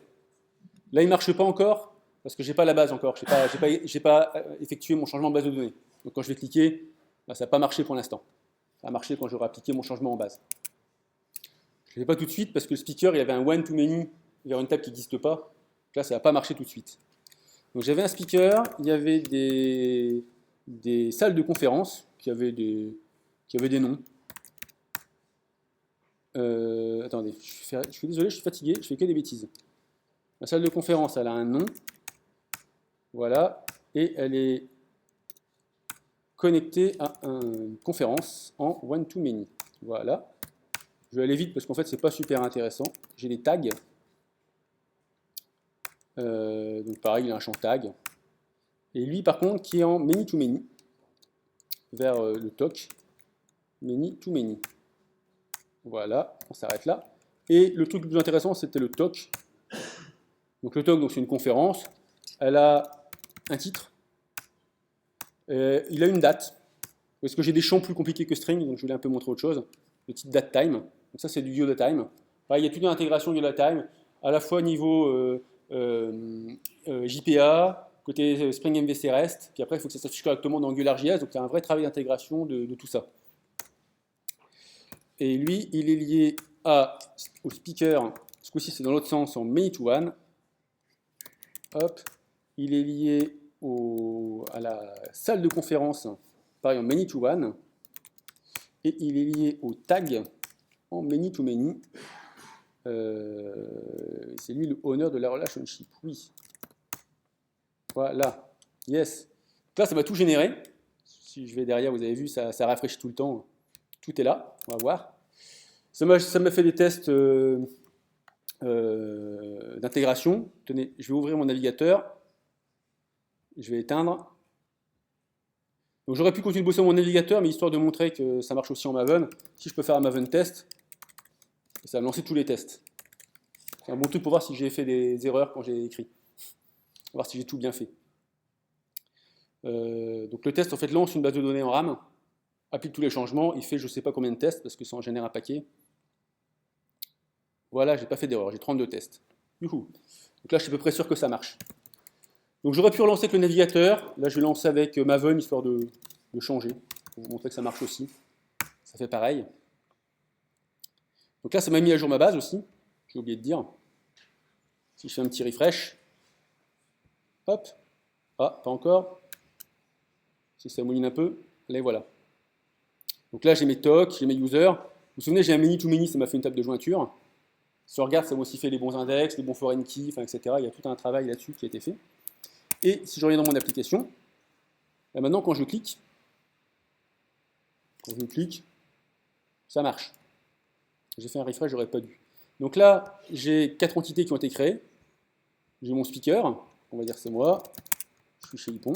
Là, il ne marche pas encore, parce que je n'ai pas la base encore. Je n'ai pas effectué mon changement de base de données. Donc quand je vais cliquer, là, ça n'a pas marché pour l'instant. Ça a marché quand j'aurai appliqué mon changement en base. Je ne l'ai pas tout de suite, parce que le speaker, il y avait un one-to-many vers une table qui n'existe pas. Donc là, ça n'a pas marché tout de suite. Donc j'avais un speaker, il y avait des salles de conférence qui avaient des noms. Attendez, je suis désolé, je suis fatigué, je fais que des bêtises. La salle de conférence, elle a un nom. Voilà. Et elle est connectée à une conférence en one-to-many. Voilà. Je vais aller vite parce qu'en fait, c'est pas super intéressant. J'ai des tags. Donc pareil, il a un champ tag. Et lui, par contre, qui est en many-to-many, vers le toc. Many-to-many. Voilà, on s'arrête là. Et le truc le plus intéressant, c'était le toc. Donc le toc, c'est une conférence. Elle a un titre. Il a une date. Parce que j'ai des champs plus compliqués que string, donc je voulais un peu montrer autre chose. Le titre date time. Donc ça, c'est du Yoda time. Pareil, il y a toute une intégration Yoda time, à la fois niveau JPA, côté Spring MVC REST, puis après, il faut que ça s'affiche correctement dans AngularJS, donc il y a un vrai travail d'intégration de tout ça. Et lui, il est lié au speaker, ce coup-ci c'est dans l'autre sens, en many-to-one. Hop, il est lié à la salle de conférence, pareil en many-to-one. Et il est lié au tag en many to many. C'est lui le owner de la relationship. Oui. Voilà. Yes. Donc là, ça va tout générer. Si je vais derrière, vous avez vu, ça rafraîchit tout le temps. Tout est là. On va voir. Ça m'a fait des tests d'intégration. Tenez, je vais ouvrir mon navigateur. Je vais éteindre. Donc j'aurais pu continuer de bosser sur mon navigateur, mais histoire de montrer que ça marche aussi en Maven, si je peux faire un Maven test, ça va me lancer tous les tests. C'est un bon truc pour voir si j'ai fait des erreurs quand j'ai écrit. Voir si j'ai tout bien fait. Donc le test en fait lance une base de données en RAM, applique tous les changements, il fait je ne sais pas combien de tests parce que ça en génère un paquet. Voilà, j'ai pas fait d'erreur, j'ai 32 tests. Youhou. Donc là je suis à peu près sûr que ça marche. Donc j'aurais pu relancer avec le navigateur, là je vais lancer avec Maven histoire de changer, pour vous montrer que ça marche aussi. Ça fait pareil. Donc là ça m'a mis à jour ma base aussi, j'ai oublié de dire. Si je fais un petit refresh, hop, ah, pas encore. Si ça mouline un peu, allez voilà. Donc là j'ai mes tocs, j'ai mes users. Vous vous souvenez, j'ai un many-to-many, ça m'a fait une table de jointure. Si on regarde, ça m'a aussi fait les bons index, les bons foreign keys, etc. Il y a tout un travail là-dessus qui a été fait. Et si je reviens dans mon application, là maintenant quand je clique, ça marche. J'ai fait un refresh, j'aurais pas dû. Donc là, j'ai 4 entités qui ont été créées. J'ai mon speaker, on va dire c'est moi. Je suis chez Hippon.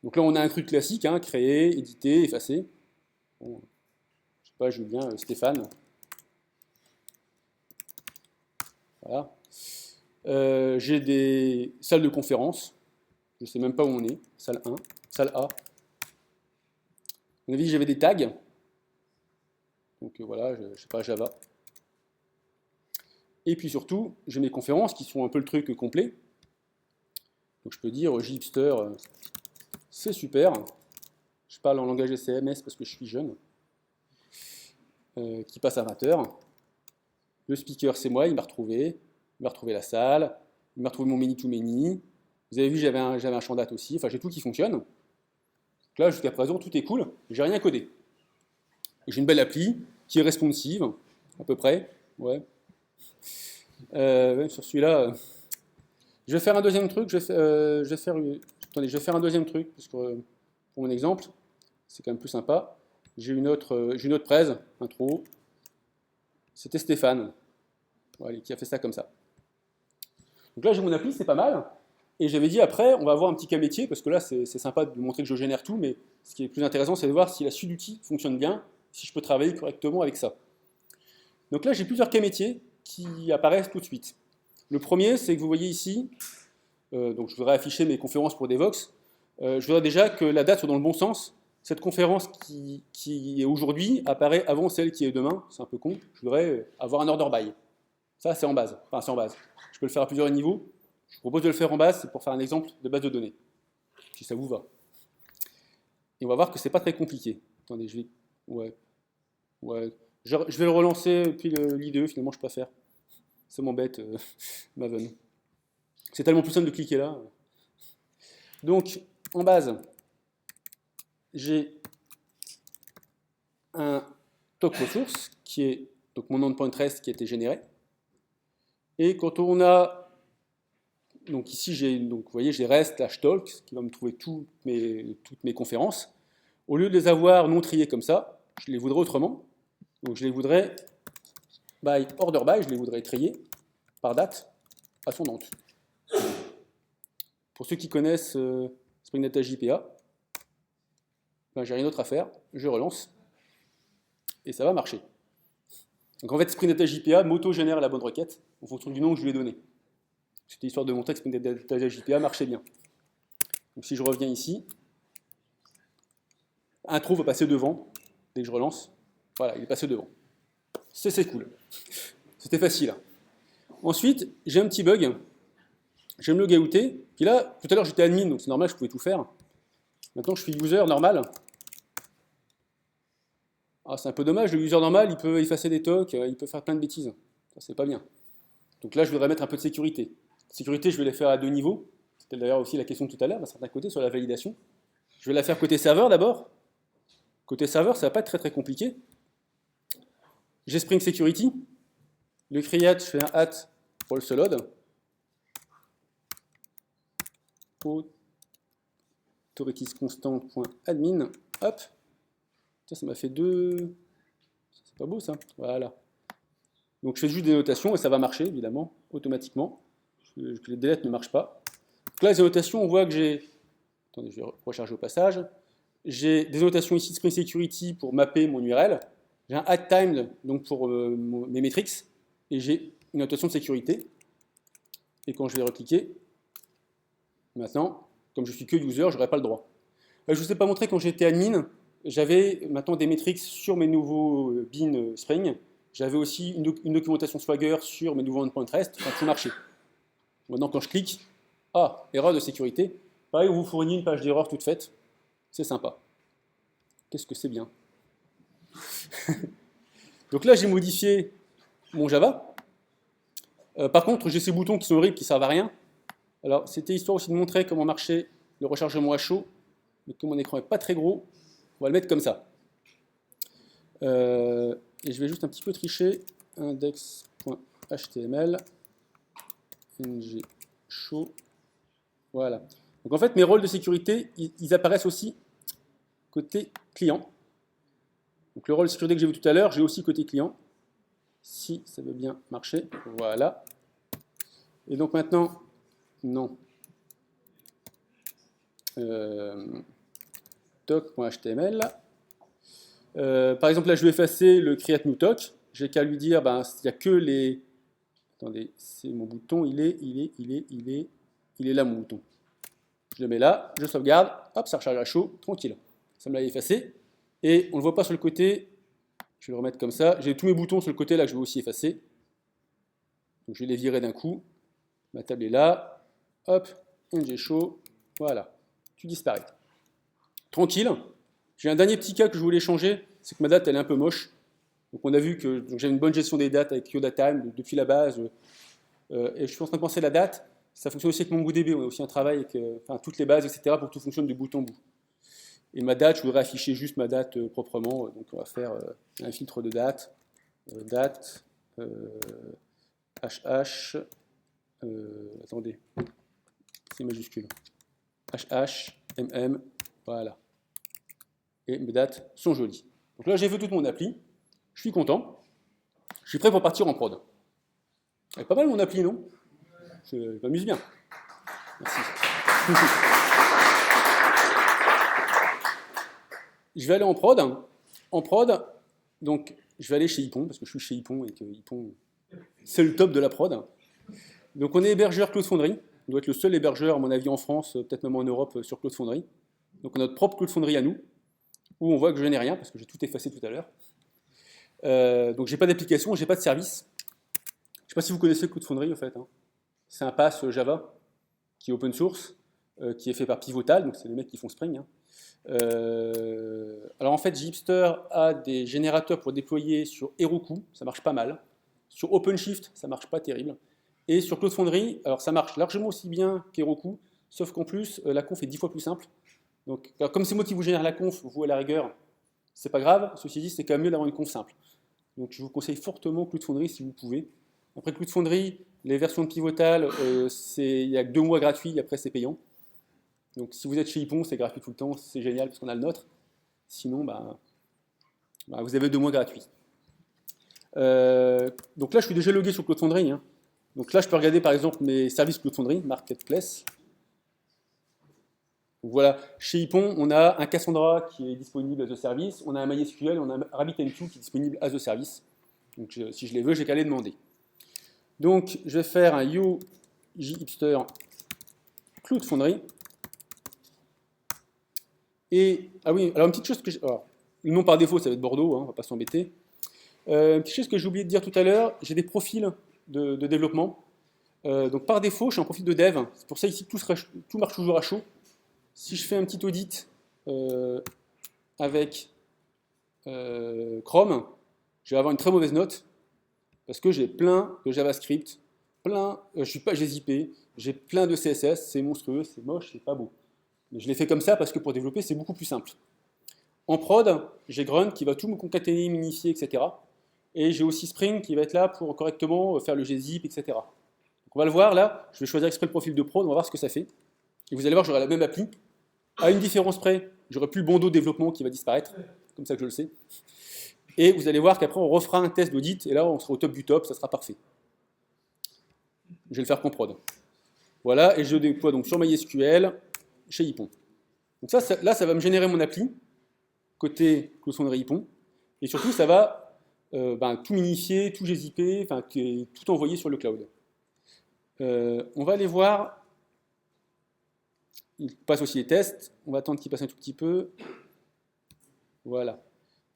Donc là, on a un truc classique, hein, créer, éditer, effacer. Bon, je sais pas, Julien, Stéphane. Voilà. J'ai des salles de conférence. Je ne sais même pas où on est. Salle 1, salle A. À mon avis, j'avais des tags. Donc voilà, je ne sais pas, Java. Et puis surtout, j'ai mes conférences qui sont un peu le truc complet. Donc je peux dire Jhipster, c'est super. Je parle en langage SMS parce que je suis jeune. Qui passe à 20h. Le speaker, c'est moi, il m'a retrouvé. Il m'a retrouvé la salle. Il m'a retrouvé mon many-to-many. Vous avez vu, j'avais un champ date aussi. Enfin, j'ai tout qui fonctionne. Donc là, jusqu'à présent, tout est cool. J'ai rien codé. J'ai une belle appli qui est responsive, à peu près. Ouais. Sur celui-là, je vais faire un deuxième truc. Attendez, je vais faire un deuxième truc parce que, pour mon exemple, c'est quand même plus sympa. J'ai une autre presse, intro. C'était Stéphane, voilà, qui a fait ça comme ça. Donc là, j'ai mon appli, c'est pas mal. Et j'avais dit après, on va avoir un petit cas métier, parce que là, c'est sympa de montrer que je génère tout, mais ce qui est plus intéressant, c'est de voir si la suite d'outils fonctionne bien, si je peux travailler correctement avec ça. Donc là, j'ai plusieurs cas métiers qui apparaissent tout de suite. Le premier, c'est que vous voyez ici, donc je voudrais afficher mes conférences pour Devoxx. Je voudrais déjà que la date soit dans le bon sens. Cette conférence qui est aujourd'hui apparaît avant celle qui est demain. C'est un peu con. Je voudrais avoir un order by. Ça, c'est en base. Enfin, c'est en base. Je peux le faire à plusieurs niveaux. Je vous propose de le faire en base, c'est pour faire un exemple de base de données. Si ça vous va. Et on va voir que c'est pas très compliqué. Attendez, je vais... Ouais. Je vais le relancer, puis l'IDE, finalement, je préfère. Ça m'embête, Maven. C'est tellement plus simple de cliquer là. Donc, en base, j'ai un toc ressource qui est donc mon endpoint REST qui a été généré. Et quand on a, donc ici vous voyez, j'ai REST/talk qui va me trouver toutes mes conférences. Au lieu de les avoir non triées comme ça, je les voudrais autrement. Donc je les voudrais by order by, je les voudrais trier par date ascendante. Pour ceux qui connaissent Spring Data JPA, ben, j'ai rien d'autre à faire, je relance et ça va marcher. Donc en fait, Spring Data JPA m'auto-génère la bonne requête en fonction du nom que je lui ai donné. C'était histoire de montrer que Spring Data JPA marchait bien. Donc si je reviens ici, intro va passer devant dès que je relance. Voilà, il est passé devant. C'est cool. C'était facile. Ensuite, j'ai un petit bug. Je vais me logouter. Puis là, tout à l'heure j'étais admin, donc c'est normal, je pouvais tout faire. Maintenant je suis user normal. Ah, c'est un peu dommage, le user normal, il peut effacer des tocs, il peut faire plein de bêtises. Ça, c'est pas bien. Donc là, je voudrais mettre un peu de sécurité. Sécurité, je vais la faire à 2 niveaux. C'était d'ailleurs aussi la question de tout à l'heure, d'un certain côté, sur la validation. Je vais la faire côté serveur d'abord. Côté serveur, ça va pas être très très compliqué. J'ai Spring Security. Le create, je fais un at also load. Authorities constant.admin. Hop. Ça m'a fait deux. C'est pas beau ça. Voilà. Donc je fais juste des notations et ça va marcher évidemment, automatiquement. Que les deletes ne marchent pas. Donc là, les annotations, on voit que j'ai. Attendez, je vais recharger au passage. J'ai des annotations ici de Spring Security pour mapper mon URL. J'ai un add timed donc pour mes metrics. Et j'ai une notation de sécurité. Et quand je vais recliquer, maintenant, comme je suis que user, je n'aurai pas le droit. Je ne vous ai pas montré quand j'étais admin, j'avais maintenant des metrics sur mes nouveaux bin Spring. J'avais aussi une documentation Swagger sur mes nouveaux endpoint REST. Ça a tout marché. Maintenant, quand je clique, erreur de sécurité. Pareil, on vous fournit une page d'erreur toute faite. C'est sympa. Qu'est-ce que c'est bien. Donc là, j'ai modifié mon Java. Par contre, j'ai ces boutons qui sont horribles, qui ne servent à rien. Alors, c'était histoire aussi de montrer comment marchait le rechargement à chaud. Mais comme mon écran n'est pas très gros, on va le mettre comme ça. Et je vais juste un petit peu tricher. Index.html ng show. Voilà. Donc en fait, mes rôles de sécurité, ils apparaissent aussi côté client. Donc le rôle de sécurité que j'ai vu tout à l'heure, j'ai aussi côté client. Si ça veut bien marcher. Voilà. Et donc maintenant, non. Toc.html. Par exemple, là, je vais effacer le create new toc. J'ai qu'à lui dire, il n'y a que les. Attendez, c'est mon bouton, il est là, mon bouton. Je le mets là, je sauvegarde, hop, ça recharge à chaud, tranquille. Ça me l'a effacé. Et on ne le voit pas sur le côté. Je vais le remettre comme ça. J'ai tous mes boutons sur le côté là que je vais aussi effacer. Donc je vais les virer d'un coup. Ma table est là. Hop, ng show. Voilà. Tu disparais. Tranquille. J'ai un dernier petit cas que je voulais changer. C'est que ma date elle est un peu moche. Donc on a vu que j'avais une bonne gestion des dates avec YodaTime depuis la base. Et je suis en train de penser la date. Ça fonctionne aussi avec MongoDB. On a aussi un travail avec toutes les bases, etc. pour que tout fonctionne de bout en bout. Et ma date, je voudrais afficher juste ma date proprement. Donc on va faire un filtre de date. Date. HH. Attendez. C'est majuscule. HH. MM. Voilà. Et mes dates sont jolies. Donc là, j'ai fait toute mon appli. Je suis content. Je suis prêt pour partir en prod. C'est pas mal mon appli, non? Je m'amuse bien. Merci. Je vais aller en prod. En prod, donc je vais aller chez Ypon, parce que je suis chez Ypon et que Ypon, c'est le top de la prod. Donc on est hébergeur Cloud Foundry. On doit être le seul hébergeur, à mon avis, en France, peut-être même en Europe, sur Cloud Foundry. Donc on a notre propre Cloud Foundry à nous, où on voit que je n'ai rien, parce que j'ai tout effacé tout à l'heure. Donc j'ai pas d'application, j'ai pas de service. Je ne sais pas si vous connaissez Cloud Foundry, en fait. C'est un pass Java qui est open source, qui est fait par Pivotal, donc c'est les mecs qui font Spring. Alors en fait, Gipster a des générateurs pour déployer sur Heroku, ça marche pas mal. Sur OpenShift, ça marche pas terrible. Et sur Cloud Foundry, alors ça marche largement aussi bien qu'Heroku, sauf qu'en plus, la conf est 10 fois plus simple. Donc, comme c'est moi qui vous génère la conf, vous à la rigueur, c'est pas grave. Ceci dit, c'est quand même mieux d'avoir une conf simple. Donc je vous conseille fortement Cloud Foundry si vous pouvez. Après Cloud Foundry, les versions de Pivotal, il n'y a que 2 mois gratuits, après c'est payant. Donc si vous êtes chez Ypon, c'est gratuit tout le temps, c'est génial parce qu'on a le nôtre. Sinon, vous avez 2 mois gratuits. Donc là, je suis déjà logué sur Cloud Foundry. Donc là, je peux regarder par exemple mes services Cloud Foundry, Marketplace. Donc voilà, chez Ypon, on a un Cassandra qui est disponible as a service, on a un MySQL, on a un RabbitMQ qui est disponible as a service. Donc si je les veux, j'ai qu'à les demander. Donc je vais faire un yo jhipster Cloud Foundry. Et, oui, alors une petite chose que le nom par défaut, ça va être Bordeaux, on ne va pas s'embêter. Une petite chose que j'ai oublié de dire tout à l'heure, j'ai des profils de développement. Donc par défaut, je suis en profil de dev. C'est pour ça ici que tout marche toujours à chaud. Si je fais un petit audit avec Chrome, je vais avoir une très mauvaise note parce que j'ai plein de JavaScript, je suis pas GZIP, j'ai plein de CSS, c'est monstrueux, c'est moche, c'est pas beau. Mais je l'ai fait comme ça parce que pour développer, c'est beaucoup plus simple. En prod, j'ai Grunt qui va tout me concaténer, minifier, etc. Et j'ai aussi Spring qui va être là pour correctement faire le gzip, etc. Donc on va le voir là, je vais choisir exprès le profil de prod, on va voir ce que ça fait. Et vous allez voir, j'aurai la même appli. À une différence près, j'aurai plus le bandeau développement qui va disparaître, comme ça que je le sais. Et vous allez voir qu'après on refera un test d'audit, et là on sera au top du top, ça sera parfait. Je vais le faire qu'en prod. Voilà, et je déploie donc sur MySQL, chez Ypon. Donc ça, là, ça va me générer mon appli, côté Cloud Ypon, et surtout, ça va tout minifier, tout gziper, enfin, tout envoyer sur le cloud. On va aller voir, il passe aussi les tests, on va attendre qu'il passe un tout petit peu. Voilà.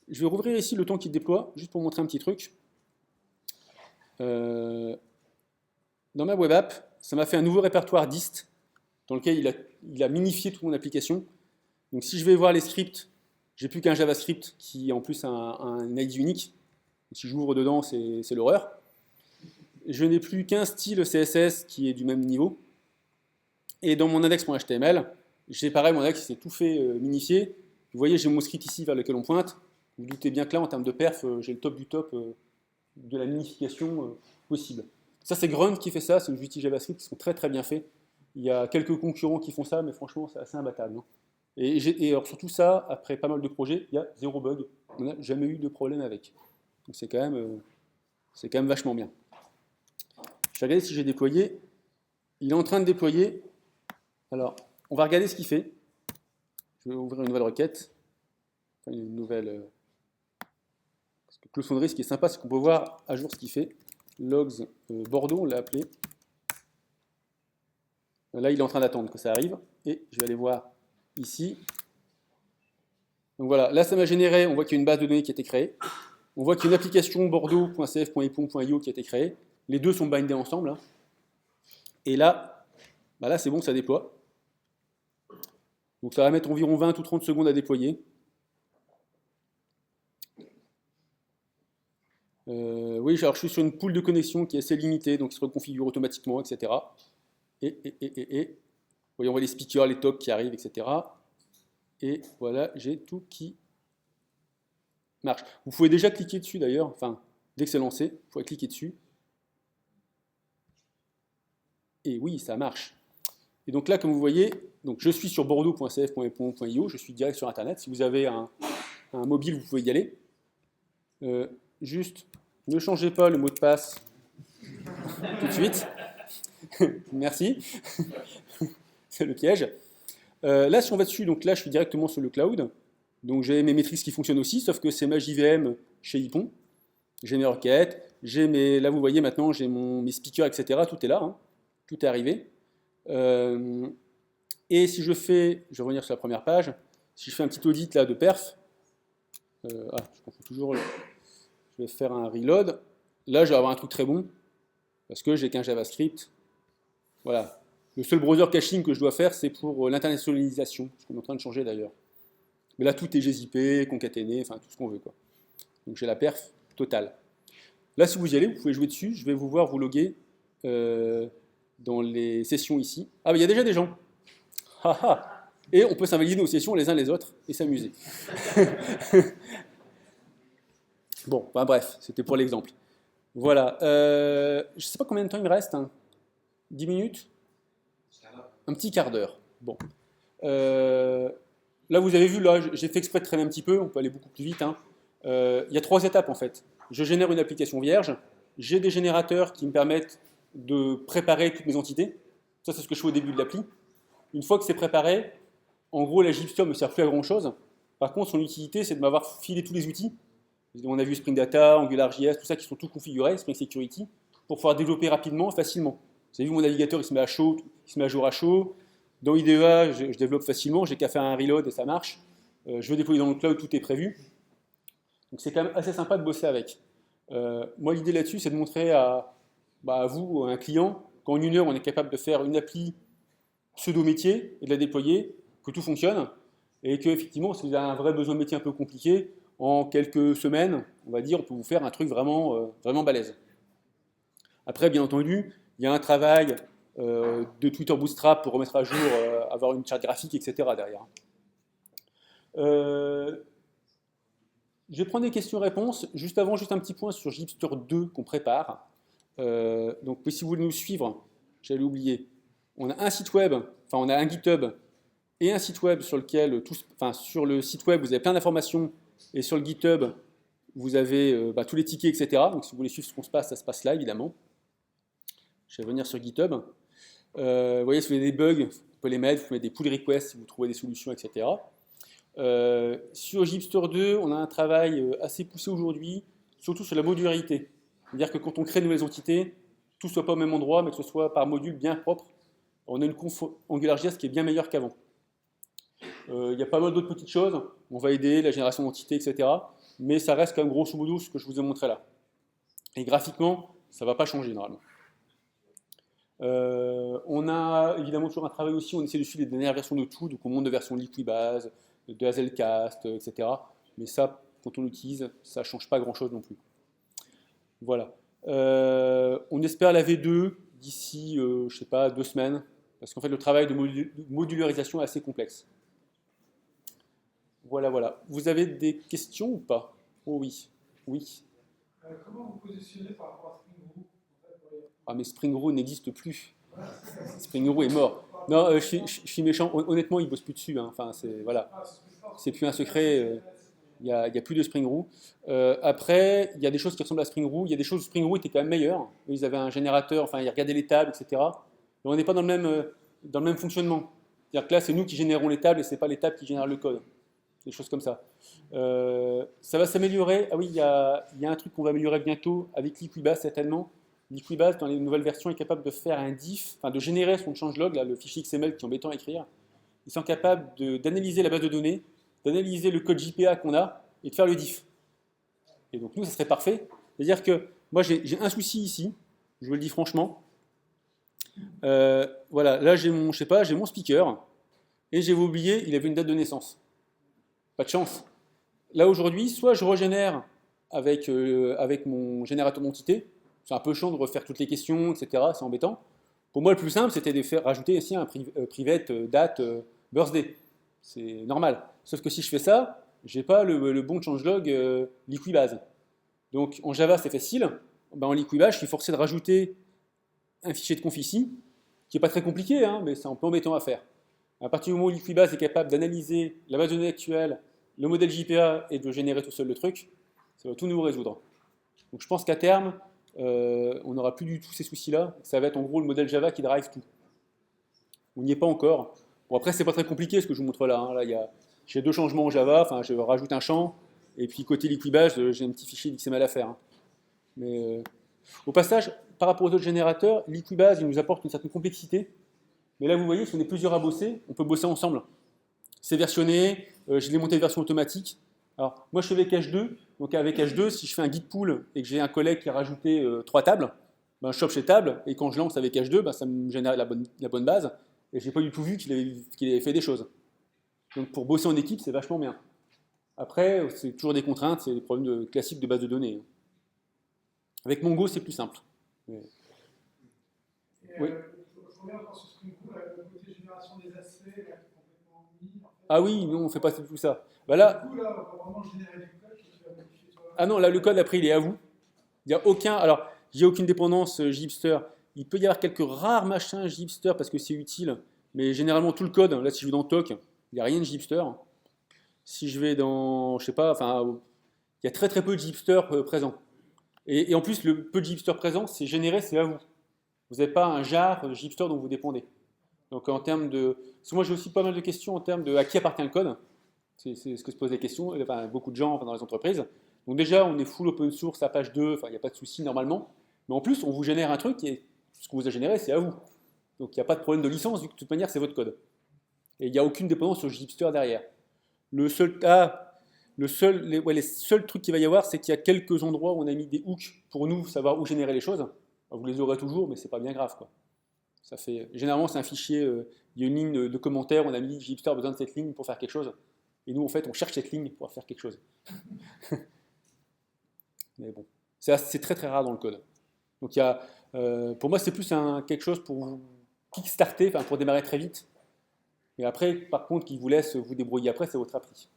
Je vais rouvrir ici le temps qu'il déploie, juste pour montrer un petit truc. Dans ma web app, ça m'a fait un nouveau répertoire dist, dans lequel il a minifié toute mon application. Donc si je vais voir les scripts, j'ai plus qu'un JavaScript qui en plus a un ID unique. Si j'ouvre dedans, c'est l'horreur. Je n'ai plus qu'un style CSS qui est du même niveau. Et dans mon index.html, j'ai pareil, mon index s'est tout fait minifier. Vous voyez, j'ai mon script ici vers lequel on pointe. Vous, vous doutez bien que là, en termes de perf, j'ai le top du top de la minification possible. Ça, c'est Grunt qui fait ça, c'est des outils JavaScript qui sont très très bien faits. Il y a quelques concurrents qui font ça, mais franchement, c'est assez imbattable. Hein. Et alors, surtout ça, après pas mal de projets, il y a zéro bug. On n'a jamais eu de problème avec. Donc c'est quand même vachement bien. Je vais regarder si j'ai déployé. Il est en train de déployer. Alors, on va regarder ce qu'il fait. Je vais ouvrir une nouvelle requête. Enfin, une nouvelle... Parce que Cloud Foundry, ce qui est sympa, c'est qu'on peut voir à jour ce qu'il fait. Logs Bordeaux, on l'a appelé. Là, il est en train d'attendre que ça arrive. Et je vais aller voir ici. Donc voilà, là, ça m'a généré, on voit qu'il y a une base de données qui a été créée. On voit qu'il y a une application bordeaux.cf.epon.io qui a été créée. Les deux sont bindés ensemble. Hein. Et là, là c'est bon, ça déploie. Donc ça va mettre environ 20 ou 30 secondes à déployer. Oui, alors je suis sur une pool de connexion qui est assez limitée, donc il se reconfigure automatiquement, etc. Vous voyez, on voit les speakers, les talks qui arrivent, etc. Et voilà, j'ai tout qui marche. Vous pouvez déjà cliquer dessus d'ailleurs, enfin, dès que c'est lancé, vous pouvez cliquer dessus. Et oui, ça marche. Et donc là, comme vous voyez, donc je suis sur bordeaux.cf.epon.io, je suis direct sur Internet. Si vous avez un mobile, vous pouvez y aller. Juste, ne changez pas le mot de passe tout de suite. Merci. C'est le piège. Là, si on va dessus, donc là, je suis directement sur le cloud. Donc j'ai mes métriques qui fonctionnent aussi, sauf que c'est ma JVM chez Ypon. J'ai mes requêtes, là vous voyez maintenant, j'ai mes speakers, etc. Tout est là, hein. Tout est arrivé. Et si je vais revenir sur la première page, si je fais un petit audit là de perf, je confonds toujours, je vais faire un reload. Là, je vais avoir un truc très bon, parce que j'ai qu'un JavaScript. Voilà. Le seul browser caching que je dois faire, c'est pour l'internationalisation, ce qu'on est en train de changer d'ailleurs. Mais là, tout est gzipé, concaténé, enfin tout ce qu'on veut, quoi. Donc j'ai la perf totale. Là, si vous y allez, vous pouvez jouer dessus. Je vais vous voir vous loguer dans les sessions ici. Ah, mais il y a déjà des gens. Et on peut s'invalider nos sessions les uns les autres et s'amuser. Bon, bref, c'était pour l'exemple. Voilà. Je ne sais pas combien de temps il me reste. Hein. 10 minutes? Un petit quart d'heure. Bon. Là, vous avez vu, là, j'ai fait exprès de traîner un petit peu. On peut aller beaucoup plus vite. Hein. Il y a 3 étapes, en fait. Je génère une application vierge. J'ai des générateurs qui me permettent de préparer toutes mes entités. Ça, c'est ce que je fais au début de l'appli. Une fois que c'est préparé, en gros, la Gypsum ne sert plus à grand-chose. Par contre, son utilité, c'est de m'avoir filé tous les outils. On a vu Spring Data, AngularJS, tout ça qui sont tout configurés, Spring Security, pour pouvoir développer rapidement, facilement. Vous avez vu, mon navigateur, il se met à chaud, il se met à jour à chaud. Dans IDEA, je développe facilement, j'ai qu'à faire un reload et ça marche. Je veux déployer dans le cloud, tout est prévu. Donc c'est quand même assez sympa de bosser avec. Moi, l'idée là-dessus, c'est de montrer à vous, à un client, qu'en 1 heure, on est capable de faire une appli pseudo-métier et de la déployer, que tout fonctionne, et qu'effectivement, si vous avez un vrai besoin de métier un peu compliqué, en quelques semaines, on va dire, on peut vous faire un truc vraiment, vraiment balèze. Après, bien entendu, il y a un travail de Twitter Bootstrap pour remettre à jour, avoir une charte graphique, etc. derrière. Je vais prendre des questions-réponses. Juste avant, juste un petit point sur Gipster 2 qu'on prépare. Donc, si vous voulez nous suivre, j'allais oublier, on a un site web, enfin, on a un GitHub et un site web sur lequel, sur le site web, vous avez plein d'informations et sur le GitHub, vous avez tous les tickets, etc. Donc, si vous voulez suivre ce qu'on se passe, ça se passe là, évidemment. Je vais venir sur GitHub. Vous voyez, si vous avez des bugs, vous pouvez les mettre, vous pouvez mettre des pull requests si vous trouvez des solutions, etc. Sur Gipster 2, on a un travail assez poussé aujourd'hui, surtout sur la modularité. C'est-à-dire que quand on crée de nouvelles entités, tout ne soit pas au même endroit, mais que ce soit par module bien propre. On a une conf AngularJS qui est bien meilleure qu'avant. Il y a pas mal d'autres petites choses. On va aider la génération d'entités, etc. Mais ça reste quand même grosso modo ce que je vous ai montré là. Et graphiquement, ça ne va pas changer normalement. On a évidemment toujours un travail aussi, on essaie de suivre les dernières versions de tout, donc on monte de versions Liquibase, de Hazelcast, etc. Mais ça, quand on l'utilise, ça ne change pas grand-chose non plus. Voilà. On espère la V2 d'ici, je sais pas, 2 semaines, parce qu'en fait le travail de modularisation est assez complexe. Voilà, voilà. Vous avez des questions ou pas? Oh oui, oui. Comment vous positionnez par rapport à Spring Boot en fait, pour les- Ah mais Spring Boot n'existe plus. Spring Boot est mort. Non, je suis méchant. Honnêtement, il bosse plus dessus. Hein. Enfin, voilà. Ah, c'est ce que je pense. C'est plus un secret. Il n'y a plus de Spring Boot. Après, il y a des choses qui ressemblent à Spring Boot. Il y a des choses où Spring Boot était quand même meilleur. Ils avaient un générateur. Enfin, ils regardaient les tables, etc. Mais on n'est pas dans le même fonctionnement. C'est-à-dire que là, c'est nous qui générons les tables et c'est pas les tables qui génèrent le code. Des choses comme ça. Ça va s'améliorer. Ah oui, il y a un truc qu'on va améliorer bientôt avec Liquibase certainement. Liquibase, dans les nouvelles versions, est capable de faire un diff, enfin de générer son changelog, là, le fichier XML qui est embêtant à écrire. Ils sont capables d'analyser la base de données, d'analyser le code JPA qu'on a et de faire le diff. Et donc nous, ça serait parfait. C'est-à-dire que moi, j'ai un souci ici, je vous le dis franchement. Voilà, là j'ai mon, je sais pas, j'ai mon speaker et j'ai oublié, il avait une date de naissance. Pas de chance. Là aujourd'hui, soit je régénère avec mon générateur d'entité, c'est un peu chiant de refaire toutes les questions, etc. C'est embêtant. Pour moi, le plus simple, c'était de faire rajouter ici un private date birthday. C'est normal. Sauf que si je fais ça, j'ai pas le bon changelog Liquibase. Donc en Java, c'est facile. Ben, en Liquibase, je suis forcé de rajouter un fichier de conf ici, qui n'est pas très compliqué, hein, mais c'est un peu embêtant à faire. À partir du moment où Liquibase est capable d'analyser la base de données actuelle, le modèle JPA et de générer tout seul le truc, ça va tout nous résoudre. Donc je pense qu'à terme, on n'aura plus du tout ces soucis-là. Ça va être en gros le modèle Java qui drive tout. On n'y est pas encore. Bon, après, c'est pas très compliqué ce que je vous montre là. Hein. Là, j'ai 2 changements en Java. Enfin, je rajoute un champ. Et puis, côté Liquibase, j'ai un petit fichier d'XML à faire. Hein. Mais au passage, par rapport aux autres générateurs, Liquibase, il nous apporte une certaine complexité. Mais là, vous voyez, si on est plusieurs à bosser, on peut bosser ensemble. C'est versionné. Je l'ai monté de version automatique. Alors, moi, je suis avec H2. Donc, avec H2, si je fais un git pull et que j'ai un collègue qui a rajouté 3 tables, ben, je chope ces tables. Et quand je lance avec H2, ben, ça me génère la bonne base. Et je n'ai pas du tout vu qu'il avait fait des choses. Donc pour bosser en équipe, c'est vachement bien. Après, c'est toujours des contraintes, c'est des problèmes classiques de base de données. Avec Mongo, c'est plus simple. Mais... Et, oui. Je reviens encore sur Spring Boot, le côté génération des aspects, là, qui est complètement mis. En fait. Ah oui, non, on ne fait pas tout ça. Bah là, du coup, là, on va vraiment générer du code que tu vas modifier toi-même. ah non, là, le code, après, il est à vous. Il n'y a aucun... Alors, j'ai aucune dépendance Gipster. Il peut y avoir quelques rares machins Gipster parce que c'est utile. Mais généralement, tout le code, là, si je vais dans Toc, il n'y a rien de Gipster. Si je vais dans... Je sais pas, enfin... Il y a très très peu de Gipster présents. Et en plus, le peu de Gipster présent, c'est généré, c'est à vous. Vous n'avez pas un jar de Gipster dont vous dépendez. Donc en termes de... Parce que moi j'ai aussi pas mal de questions en termes de à qui appartient le code. C'est ce que se posent les questions, enfin, beaucoup de gens dans les entreprises. Donc déjà, on est full open source à page 2, enfin il n'y a pas de souci normalement. Mais en plus, on vous génère un truc et ce qu'on vous a généré, c'est à vous. Donc il n'y a pas de problème de licence, vu que de toute manière, c'est votre code. Et il n'y a aucune dépendance sur Gipster derrière. Les seuls trucs qu'il va y avoir, c'est qu'il y a quelques endroits où on a mis des hooks pour nous savoir où générer les choses. Vous les aurez toujours, mais c'est pas bien grave, quoi. Ça fait, généralement, c'est un fichier, il y a une ligne de commentaires, on a mis Gipster a besoin de cette ligne pour faire quelque chose. Et nous, en fait, on cherche cette ligne pour faire quelque chose. Mais bon, c'est très très rare dans le code. Donc, pour moi, c'est plus quelque chose pour vous kickstarter, enfin, pour démarrer très vite. Et après, par contre, qui vous laisse vous débrouiller après, c'est votre appli.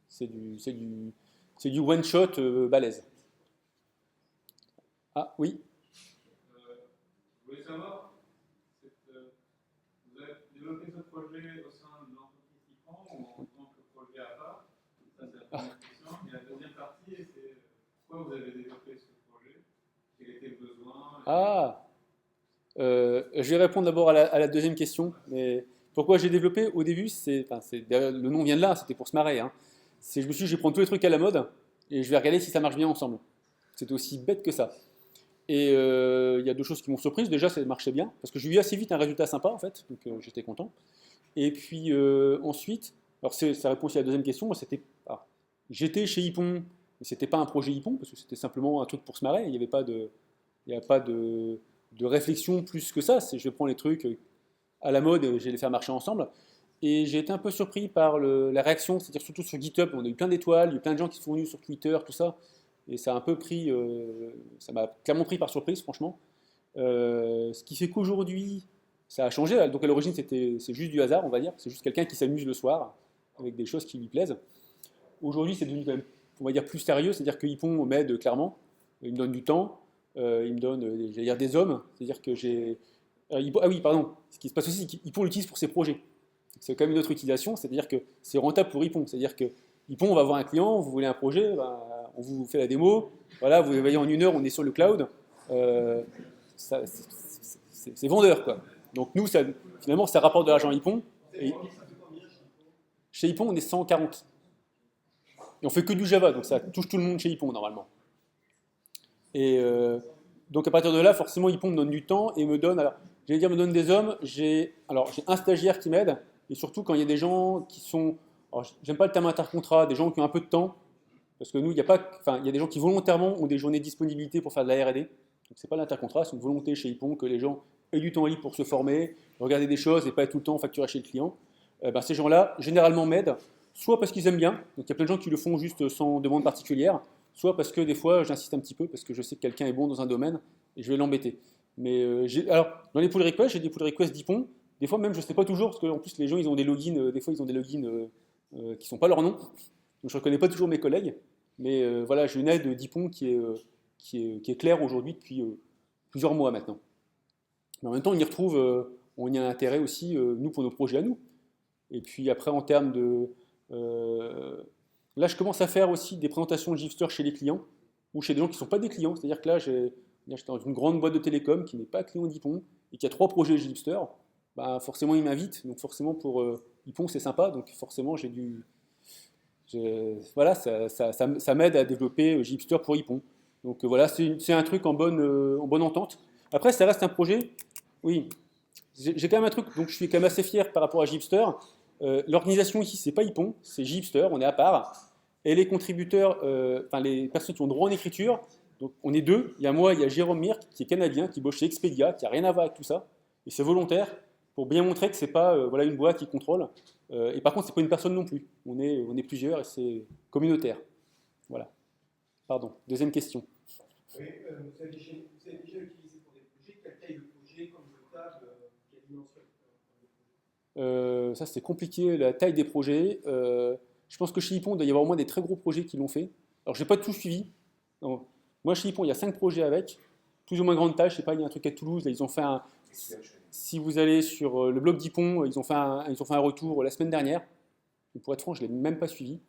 C'est C'est du one-shot balèze. Ah oui. Je voulais savoir, vous avez développé ce projet au sein de l'entreprise qui prend ou en tant que projet à part? Ça, c'est la première question. Et la deuxième partie, c'est pourquoi vous avez développé ce projet? Quel était le besoin? Ah, je vais répondre d'abord à la deuxième question. Mais pourquoi j'ai développé au début, le nom vient de là, c'était pour se marrer. Hein. Je me suis dit, je vais prendre tous les trucs à la mode et je vais regarder si ça marche bien ensemble. C'était aussi bête que ça. Et il y a deux choses qui m'ont surprise. Déjà, ça marchait bien, parce que j'ai eu assez vite un résultat sympa, en fait, donc j'étais content. Et puis ensuite, alors ça répond aussi à la deuxième question, moi, j'étais chez Ypon, mais c'était pas un projet Ypon, parce que c'était simplement un truc pour se marrer, il n'y a pas de réflexion plus que ça, je prends les trucs à la mode et je vais les faire marcher ensemble. Et j'ai été un peu surpris par la réaction, c'est-à-dire surtout sur GitHub, on a eu plein d'étoiles, il y a eu plein de gens qui sont venus sur Twitter, tout ça. Et ça a un peu pris, ça m'a clairement pris par surprise, franchement. Ce qui fait qu'aujourd'hui, ça a changé. Donc à l'origine, c'est juste du hasard, on va dire. C'est juste quelqu'un qui s'amuse le soir avec des choses qui lui plaisent. Aujourd'hui, c'est devenu quand même, on va dire, plus sérieux. C'est-à-dire que Ypon m'aide clairement. Il me donne du temps. Il me donne, j'allais dire, des hommes. C'est-à-dire que j'ai. Ah oui, pardon. Ce qui se passe aussi, c'est qu'Ypon l'utilise pour ses projets. C'est quand même une autre utilisation. C'est-à-dire que c'est rentable pour Ypon. C'est-à-dire que Ypon, on va voir un client, vous voulez un projet, ben, on vous fait la démo, voilà, vous voyez en 1 heure, on est sur le cloud, c'est vendeur quoi. Donc nous, finalement, ça rapporte de l'argent à Ypon. Et chez Ypon, on est 140. Et on fait que du Java, donc ça touche tout le monde chez Ypon normalement. Et donc à partir de là, forcément, Ypon me donne du temps et me donne, alors, j'allais dire me donne des hommes, j'ai un stagiaire qui m'aide, et surtout quand il y a des gens qui sont, alors j'aime pas le terme intercontrat, des gens qui ont un peu de temps, parce que nous, il y a des gens qui volontairement ont des journées de disponibilité pour faire de la R&D. Donc c'est pas l'intercontrat, c'est une volonté chez Ypon que les gens aient du temps libre pour se former, regarder des choses et pas être tout le temps facturé chez le client. Ces gens-là, généralement, m'aident, soit parce qu'ils aiment bien, donc il y a plein de gens qui le font juste sans demande particulière, soit parce que des fois, j'insiste un petit peu, parce que je sais que quelqu'un est bon dans un domaine et je vais l'embêter. Mais alors, dans les pull requests, j'ai des pull requests d'Ypon. Des fois même, je ne sais pas toujours, parce qu'en plus, les gens, ils ont des logins, des fois, ils ont des logins qui ne sont pas leur nom. Donc je ne reconnais pas toujours mes collègues, mais voilà, j'ai une aide d'Ypon qui est claire aujourd'hui depuis plusieurs mois maintenant. Mais en même temps, on y a intérêt aussi, nous, pour nos projets à nous. Et puis après, en termes de... là, je commence à faire aussi des présentations de Gipster chez les clients, ou chez des gens qui ne sont pas des clients. C'est-à-dire que là, j'étais dans une grande boîte de télécom qui n'est pas client d'Ypon, et qui a 3 projets Gipster. Bah, forcément, ils m'invitent. Donc forcément, pour Ypon, c'est sympa. Donc forcément, voilà, ça m'aide à développer Gipster pour Ypon. Donc voilà, c'est un truc en bonne entente. Après, ça reste un projet. Oui, j'ai quand même un truc, donc je suis quand même assez fier par rapport à Gipster. L'organisation ici, c'est pas Ypon, c'est Gipster, on est à part. Et les contributeurs, les personnes qui ont droit en écriture, donc on est 2. Il y a moi, il y a Jérôme Mirk, qui est canadien, qui bosse chez Expedia, qui n'a rien à voir avec tout ça. Et c'est volontaire pour bien montrer que c'est pas une boîte qui contrôle. Et par contre, c'est pas une personne non plus. On est plusieurs et c'est communautaire. Voilà. Pardon. Deuxième question. Oui, vous avez déjà utilisé pour des projets, quelle taille de projet, comme de table, quelle dimension? Ça, c'est compliqué, la taille des projets. Je pense que chez Ypon, il doit y avoir au moins des très gros projets qui l'ont fait. Alors, je n'ai pas tout suivi. Non. Moi, chez Ypon, il y a 5 projets avec, plus ou moins grande taille. Je sais pas, il y a un truc à Toulouse, là, ils ont fait un... Si vous allez sur le blog d'Ypon, ils ont fait un retour la semaine dernière. Et pour être franc, je ne l'ai même pas suivi.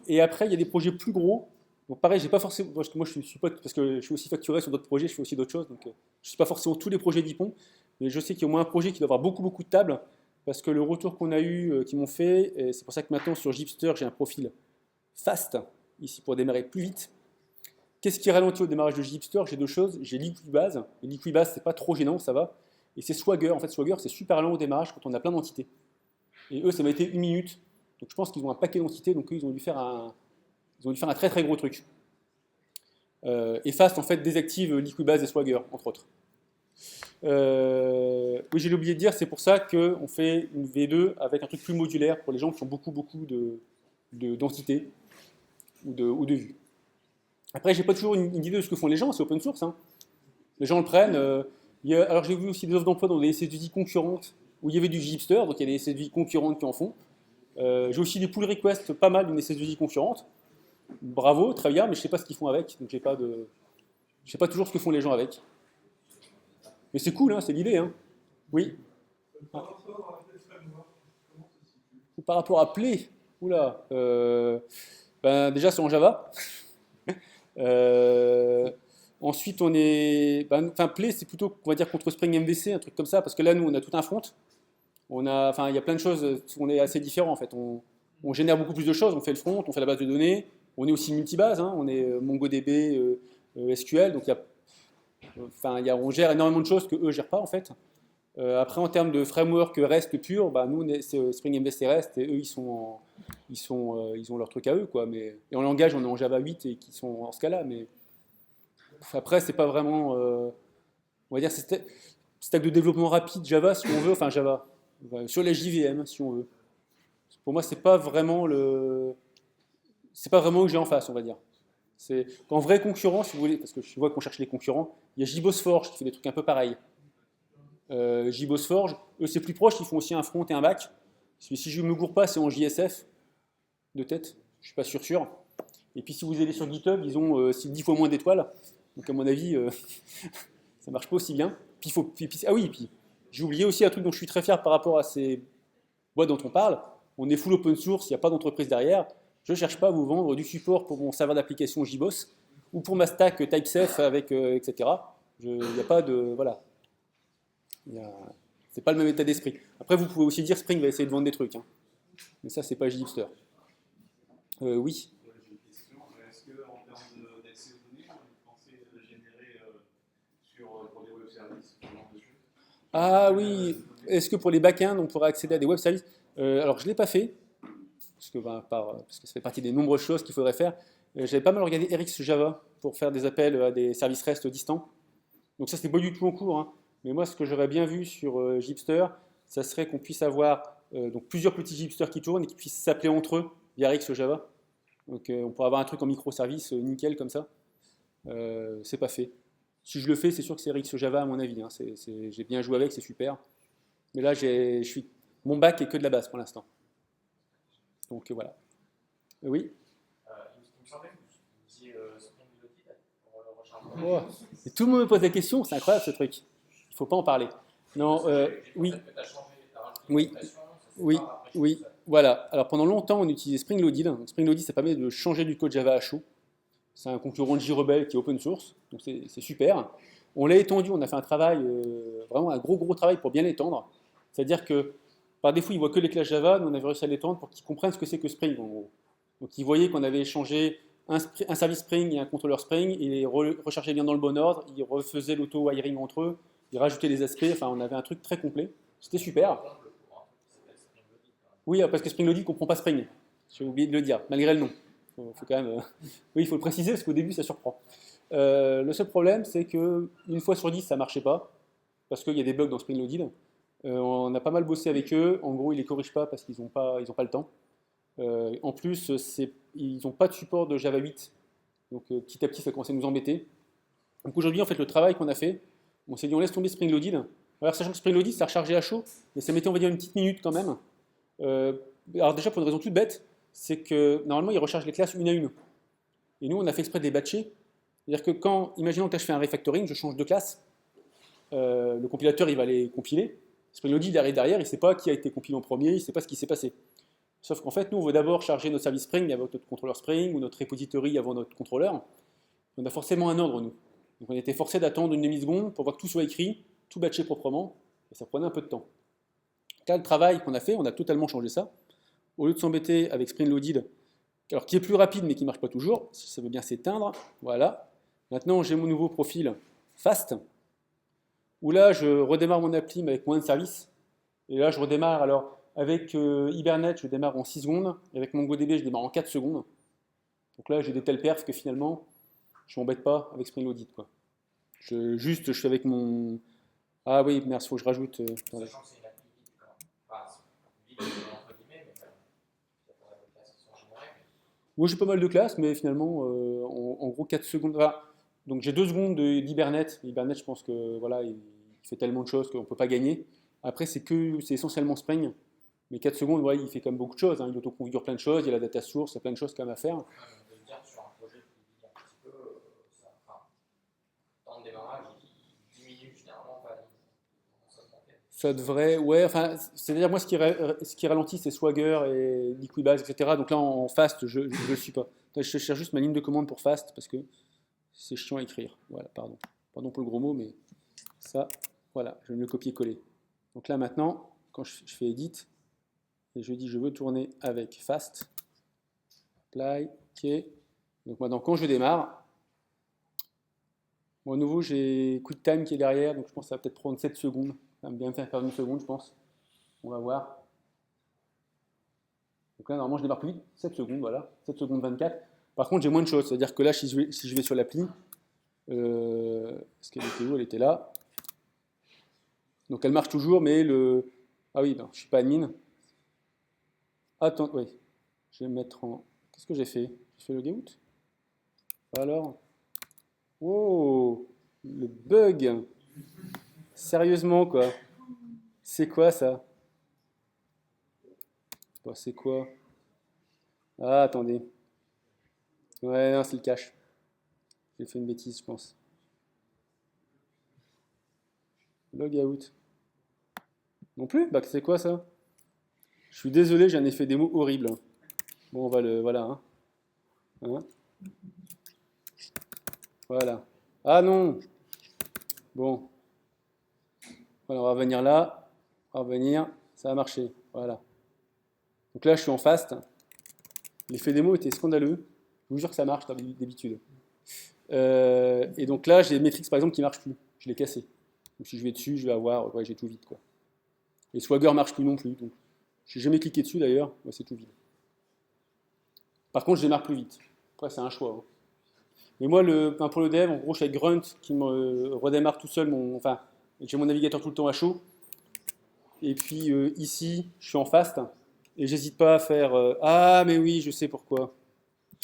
Et après, il y a des projets plus gros. Donc pareil, j'ai pas forcément, parce que moi je suis pas, parce que je suis aussi facturé sur d'autres projets, je fais aussi d'autres choses, donc je ne suis pas forcément tous les projets d'Ypon, mais je sais qu'il y a au moins un projet qui doit avoir beaucoup de tables, parce que le retour qu'on a eu, qu'ils m'ont fait, et c'est pour ça que maintenant sur Gipster, j'ai un profil fast, ici pour démarrer plus vite. Qu'est-ce qui ralentit au démarrage de Gipster? J'ai 2 choses, j'ai Liquibase, et Liquibase c'est pas trop gênant, ça va, et c'est Swagger. En fait, Swagger c'est super lent au démarrage quand on a plein d'entités. Et eux, ça m'a été 1 minute, donc je pense qu'ils ont un paquet d'entités, donc eux, ils ont dû faire un très gros truc. Et Fast, en fait, désactive Liquibase et Swagger, entre autres. Oui, j'ai oublié de dire, c'est pour ça qu'on fait une V2 avec un truc plus modulaire pour les gens qui ont beaucoup d'entités ou de vues. Après, j'ai pas toujours une idée de ce que font les gens, c'est open source. Hein. Les gens le prennent. Alors, j'ai vu aussi des offres d'emploi dans des SS2I concurrentes où il y avait du Gipster, donc il y a des SS2I concurrentes qui en font. J'ai aussi des pull requests pas mal d'une SS2I concurrente. Bravo, très bien, mais je ne sais pas ce qu'ils font avec, donc je ne sais pas toujours ce que font les gens avec. Mais c'est cool, hein, c'est l'idée. Hein. Oui. Par rapport à Applet Framework, comment ça se situe? Par rapport à Play, oula, ben, déjà c'est en Java. Euh, ensuite on est, ben, enfin Play c'est plutôt, on va dire contre Spring MVC, un truc comme ça, parce que là nous on a tout un front. Enfin il y a plein de choses, on est assez différents en fait. On génère beaucoup plus de choses, on fait le front, on fait la base de données, on est aussi multibase, hein, on est MongoDB, SQL, donc on gère énormément de choses que eux gèrent pas en fait. Après, en termes de framework REST pur, bah, nous, c'est Spring MVC REST et eux, ils ont leur truc à eux. Quoi, et en langage, on est en Java 8 et qui sont en ce cas-là. Mais après, c'est pas vraiment. On va dire, c'est stack de développement rapide Java, si on veut. Enfin, Java. Sur les JVM, si on veut. Pour moi, c'est pas vraiment où j'ai en face, on va dire. C'est en vrai concurrent, si vous voulez, parce que je vois qu'on cherche les concurrents, il y a JBoss Forge qui fait des trucs un peu pareils. JBoss Forge, eux c'est plus proche, ils font aussi un front et un back. Si je ne me gourre pas, c'est en JSF de tête, je suis pas sûr. Et puis si vous allez sur GitHub, ils ont 10 fois moins d'étoiles, donc à mon avis, ça marche pas aussi bien. Puis j'ai oublié aussi un truc dont je suis très fier par rapport à ces boîtes dont on parle. On est full open source, il n'y a pas d'entreprise derrière. Je ne cherche pas à vous vendre du support pour mon serveur d'application JBoss ou pour ma stack TypeSafe avec etc. Il n'y a pas de voilà. C'est pas le même état d'esprit. Après, vous pouvez aussi dire Spring va essayer de vendre des trucs. Hein. Mais ça, c'est pas JHipster. Oui. J'ai une question. Est-ce qu'en termes d'accès aux données, vous pensez générer pour des web services ce genre de choses? Ah oui. Est-ce que pour les backends, on pourrait accéder à des web services? Alors, je ne l'ai pas fait, parce que ça fait partie des nombreuses choses qu'il faudrait faire. J'avais pas mal regardé RX Java pour faire des appels à des services REST distants. Donc ça, c'est pas du tout en cours. Hein. Mais moi, ce que j'aurais bien vu sur Gipster, ça serait qu'on puisse avoir donc plusieurs petits Gipsters qui tournent et qui puissent s'appeler entre eux via RX Java. Donc on pourrait avoir un truc en microservice nickel comme ça. C'est pas fait. Si je le fais, c'est sûr que c'est RX Java à mon avis. Hein. J'ai bien joué avec, c'est super. Mais là, mon bac est que de la base pour l'instant. Donc voilà. Oui. Il me semblait que vous disiez Spring Loaded pour le rechargement. Oh. Et tout le monde me pose la question, c'est incroyable ce truc. Il ne faut pas en parler. Non, oui. Oui. Oui, oui, voilà. Alors pendant longtemps, on utilisait Spring Loaded. Donc, Spring Loaded, ça permet de changer du code Java à chaud. C'est un concurrent de JRebel qui est open source, donc c'est super. On l'a étendu, on a fait un travail, vraiment un gros travail pour bien l'étendre. C'est-à-dire que par défaut, ils ne voient que les classes Java, nous on avait réussi à l'étendre pour qu'ils comprennent ce que c'est que Spring en gros. Donc ils voyaient qu'on avait échangé un service Spring et un contrôleur Spring, ils les rechargeaient bien dans le bon ordre, ils refaisaient l'auto-wiring entre eux, ils rajoutaient les aspects, enfin on avait un truc très complet. C'était super. Oui, parce que Spring Loaded ne comprend pas Spring. J'ai oublié de le dire, malgré le nom. Faut quand même, oui, il faut le préciser parce qu'au début ça surprend. Le seul problème, c'est qu'une fois sur 10, ça ne marchait pas, parce qu'il y a des bugs dans Spring Loaded. On a pas mal bossé avec eux. En gros, ils ne les corrigent pas parce qu'ils n'ont pas le temps. En plus, ils n'ont pas de support de Java 8. Donc petit à petit, ça commence à nous embêter. Donc aujourd'hui, en fait, le travail qu'on a fait, on s'est dit on laisse tomber Spring Loaded. Alors sachant que Spring Loaded, ça rechargeait à chaud, mais ça mettait, on va dire, une petite minute quand même. Alors déjà, pour une raison toute bête, c'est que normalement, il recharge les classes une à une. Et nous, on a fait exprès de les batcher. C'est-à-dire que imaginons que là, je fais un refactoring, je change de classe, le compilateur, il va les compiler. Spring Loaded derrière, il ne sait pas qui a été compilé en premier, il ne sait pas ce qui s'est passé. Sauf qu'en fait, nous, on veut d'abord charger notre service Spring avant notre contrôleur Spring ou notre repository avant notre contrôleur. On a forcément un ordre, nous. Donc on était forcé d'attendre une demi-seconde pour voir que tout soit écrit, tout batché proprement, et ça prenait un peu de temps. Là, le travail qu'on a fait, on a totalement changé ça. Au lieu de s'embêter avec Spring Loaded, alors qui est plus rapide mais qui ne marche pas toujours, si ça veut bien s'éteindre, voilà. Maintenant, j'ai mon nouveau profil Fast, où là, je redémarre mon appli mais avec moins de services. Et là, je redémarre, alors, avec Hibernate, je démarre en 6 secondes, et avec MongoDB, je démarre en 4 secondes. Donc là, j'ai des telles perfs que finalement, je ne m'embête pas avec Spring Loaded, quoi. Je suis avec mon... Ah oui, merde, il faut que je rajoute... Sachant que c'est une appli vide, enfin, vide entre guillemets, mais il y a pas mal de classes qui sont générées. Moi, j'ai pas mal de classes, mais finalement, en gros, 4 secondes... Enfin, donc j'ai 2 secondes d'Hibernate. Hibernate, je pense que voilà, il fait tellement de choses qu'on ne peut pas gagner. Après, c'est essentiellement Spring. Mais 4 secondes, ouais, il fait quand même beaucoup de choses, hein. Il autoconfigure plein de choses, il y a la data source, il y a plein de choses quand même à faire. On peut se dire que sur un projet qui vit un petit peu, temps de démarrage, il diminue généralement pas. Ça devrait, ouais, enfin, c'est-à-dire moi ce qui ralentit c'est Swagger et Liquibase, etc. Donc là en fast, je ne le suis pas. Je cherche juste ma ligne de commande pour fast parce que c'est chiant à écrire. Voilà, pardon. Pardon pour le gros mot, mais ça, voilà, je vais me le copier-coller. Donc là maintenant, quand je fais edit, et je dis je veux tourner avec fast, apply, ok. Donc maintenant quand je démarre, bon, à nouveau j'ai QuickTime qui est derrière, donc je pense que ça va peut-être prendre 7 secondes. Ça va bien me faire perdre une seconde, je pense. On va voir. Donc là, normalement, je démarre plus vite. 7 secondes, voilà. 7 secondes 24. Par contre, j'ai moins de choses. C'est-à-dire que là, si je vais sur l'appli, est-ce qu'elle était où? Elle était là. Donc elle marche toujours, mais le... Ah oui, non, je ne suis pas admin. Attends, oui. Je vais me mettre en... Qu'est-ce que j'ai fait? J'ai fait logout? Alors? Wow! Le bug! Sérieusement, quoi. C'est quoi ça? Bah, c'est quoi? Ah, attendez. Ouais, non, c'est le cache. J'ai fait une bêtise, je pense. Logout. Non plus? Bah, c'est quoi ça? Je suis désolé, j'ai un effet démo horrible. Bon, on va le. Voilà. Hein. Voilà. Ah non! Bon. Voilà, on va revenir là. On va revenir. Ça a marché. Voilà. Donc là, je suis en fast. L'effet démo était scandaleux. Je vous jure que ça marche d'habitude. Et donc là, j'ai Metrix par exemple qui ne marche plus. Je l'ai cassé. Donc si je vais dessus, je vais avoir. Ouais, j'ai tout vide, quoi. Et Swagger ne marche plus non plus. Donc, je n'ai jamais cliqué dessus d'ailleurs. Ouais, c'est tout vide. Par contre, je démarre plus vite. Après, c'est un choix. Hein. Mais moi, pour le dev, en gros, je suis avec Grunt qui me redémarre tout seul. Enfin, j'ai mon navigateur tout le temps à chaud. Et puis ici, je suis en fast. Et j'hésite pas à faire ah, mais oui, je sais pourquoi.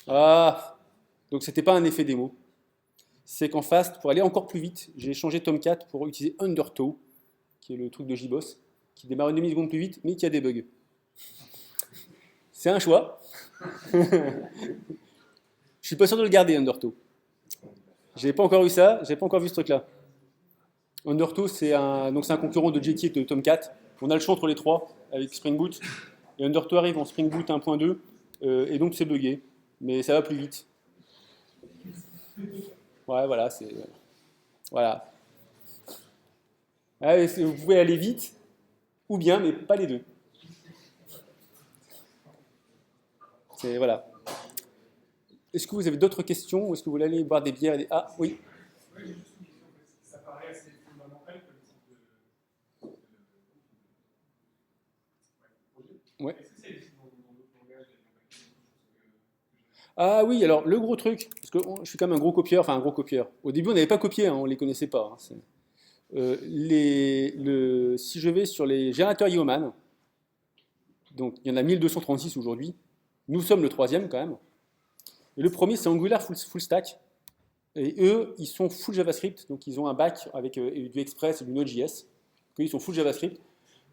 Ah, donc c'était pas un effet démo. C'est qu'en fast, pour aller encore plus vite, j'ai changé Tomcat pour utiliser Undertow, qui est le truc de JBoss, qui démarre une demi-seconde plus vite, mais qui a des bugs. C'est un choix. Je suis pas sûr de le garder, Undertow. J'ai pas encore eu ça, j'ai pas encore vu ce truc-là. Undertow, c'est un concurrent de Jetty et de Tomcat. On a le choix entre les trois avec Spring Boot. Et Undertow arrive en Spring Boot 1.2, et donc c'est buggé. Mais ça va plus vite. Ouais, voilà, c'est. Voilà. Ouais, vous pouvez aller vite, ou bien, mais pas les deux. C'est. Voilà. Est-ce que vous avez d'autres questions, ou est-ce que vous voulez aller boire des bières et des... Ah, oui. Oui, j'ai juste une question. Ça paraît assez fondamental comme type de projet. Ouais. Est-ce que c'est aussi dans d'autres langages Ah oui, alors le gros truc, parce que je suis quand même un gros copieur, enfin un gros copieur. Au début, on n'avait pas copié, hein, on ne les connaissait pas. Hein, si je vais sur les générateurs Yeoman, donc il y en a 1236 aujourd'hui, nous sommes le troisième quand même. Et le premier, c'est Angular full Stack. Et eux, ils sont full JavaScript, donc ils ont un back avec du Express et du Node.js. Ils sont full JavaScript.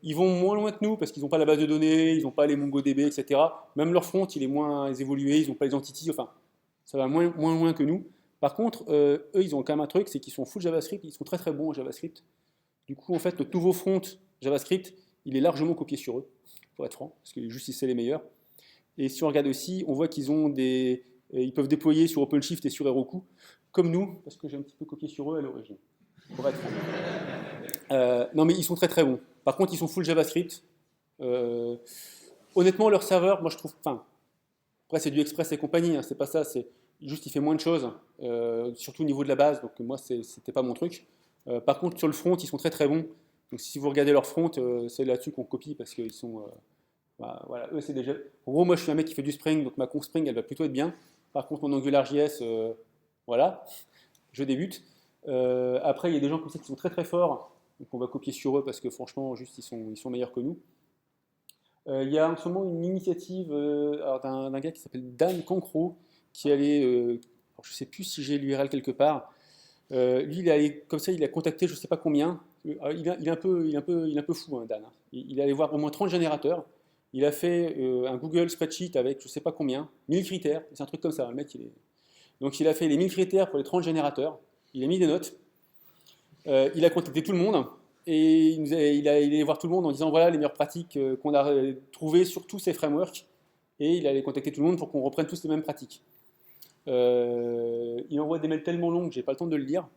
Ils vont moins loin que nous parce qu'ils n'ont pas la base de données, ils n'ont pas les MongoDB, etc. Même leur front, il est moins évolué, ils n'ont pas les entities, enfin, ça va moins loin que nous. Par contre, eux, ils ont quand même un truc, c'est qu'ils sont full JavaScript, ils sont très très bons en JavaScript. Du coup, en fait, notre nouveau front JavaScript, il est largement copié sur eux, pour être franc, parce que juste c'est les meilleurs. Et si on regarde aussi, on voit qu'ils ont ils peuvent déployer sur OpenShift et sur Heroku, comme nous, parce que j'ai un petit peu copié sur eux à l'origine, pour être franc. Non, mais ils sont très très bons. Par contre, ils sont full JavaScript. Honnêtement, leur serveur, moi je trouve. Enfin, après, c'est du Express et compagnie, hein, c'est pas ça. C'est juste, il fait moins de choses, surtout au niveau de la base. Donc, moi, c'était pas mon truc. Par contre, sur le front, ils sont très très bons. Donc, si vous regardez leur front, c'est là-dessus qu'on copie parce qu'ils sont. Voilà, eux, c'est déjà. En gros, moi, je suis un mec qui fait du Spring, donc ma conf Spring, elle va plutôt être bien. Par contre, mon AngularJS, voilà, je débute. Après, il y a des gens comme ça qui sont très très forts. Donc on va copier sur eux parce que franchement, juste ils sont meilleurs que nous. Il y a en ce moment une initiative d'un gars qui s'appelle Dan Cancro qui allait, je ne sais plus si j'ai l'URL quelque part. Lui, il est allé, comme ça, il a contacté je ne sais pas combien. Il est un peu fou, hein, Dan. Il est allé voir au moins 30 générateurs. Il a fait un Google Spreadsheet avec je ne sais pas combien, 1000 critères, c'est un truc comme ça, le mec Donc il a fait les 1000 critères pour les 30 générateurs, il a mis des notes, il a contacté tout le monde, et il est allé voir tout le monde en disant voilà les meilleures pratiques qu'on a trouvées sur tous ces frameworks, et il allait contacter tout le monde pour qu'on reprenne tous les mêmes pratiques. Il envoie des mails tellement longs que j'ai pas le temps de le lire.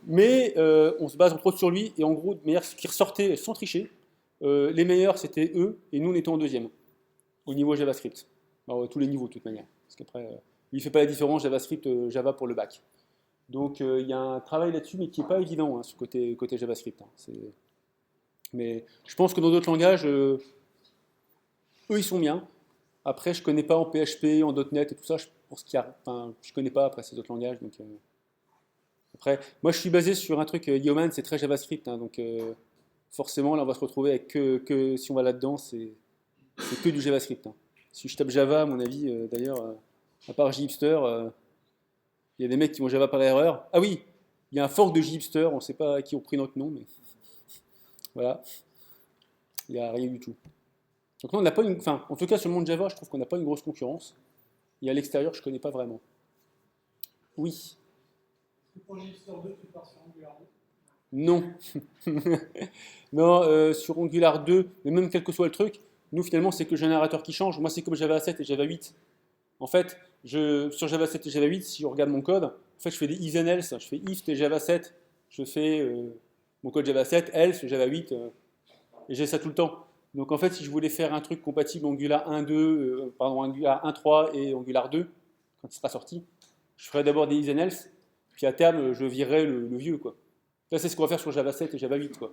Mais on se base entre autres sur lui, et en gros, de manière qui ressortait sans tricher, les meilleurs c'était eux, et nous on était en deuxième, au niveau JavaScript. Alors, tous les niveaux de toute manière. Parce qu'après, lui il ne fait pas la différence JavaScript, Java pour le bac. Donc il y a un travail là-dessus, mais qui n'est pas évident, hein, sur côté JavaScript. Hein. Mais je pense que dans d'autres langages, eux ils sont bien. Après, je ne connais pas en PHP, en .NET et tout ça, je pense qu'il y a, enfin, je ne connais pas après ces autres langages. Donc, après, moi je suis basé sur un truc, Yeoman, c'est très JavaScript, hein, donc forcément là on va se retrouver avec si on va là-dedans, c'est que du JavaScript. Hein. Si je tape Java, à mon avis, d'ailleurs, à part JHipster, il y a des mecs qui vont Java par erreur. Ah oui, il y a un fork de JHipster, on ne sait pas qui ont pris notre nom, mais voilà, il n'y a rien du tout. Donc non, on n'a pas enfin, en tout cas sur le monde Java, je trouve qu'on n'a pas une grosse concurrence. Et à l'extérieur, je ne connais pas vraiment. Oui. Pour JHipster 2, tu pars sur Angular 2? Non. Non, sur Angular 2, mais même quel que soit le truc, nous finalement c'est que le générateur qui change. Moi c'est comme Java 7 et Java 8. En fait, sur Java 7 et Java 8, si on regarde mon code, en fait je fais des if and else. Je fais if et Java 7, je fais mon code Java 7, else Java 8, et j'ai ça tout le temps. Donc en fait, si je voulais faire un truc compatible Angular 1.2, pardon, Angular 1.3 et Angular 2, quand il sera sorti, je ferais d'abord des if and else, puis à terme, je virerai le vieux, quoi. Là, c'est ce qu'on va faire sur Java 7 et Java 8, quoi.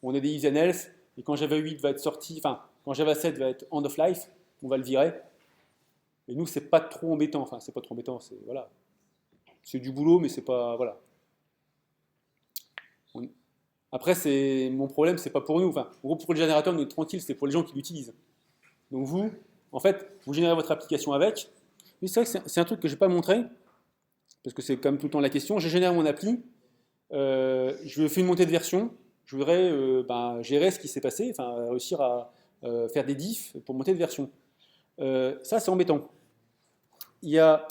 On a des if and else, et quand Java 8 va être sorti, enfin, quand Java 7 va être end of life, on va le virer. Et nous, c'est pas trop embêtant. Enfin, c'est pas trop embêtant, c'est voilà. C'est du boulot, mais c'est pas voilà. Après, mon problème, c'est pas pour nous. Enfin, en gros, pour le générateur, on est tranquille, c'est pour les gens qui l'utilisent. Donc vous, en fait, vous générez votre application avec. Mais c'est vrai que c'est un truc que je n'ai pas montré, parce que c'est quand même tout le temps la question. Je génère mon appli, je fais une montée de version, je voudrais gérer ce qui s'est passé, enfin réussir à faire des diffs pour monter de version. Ça, c'est embêtant. Il y a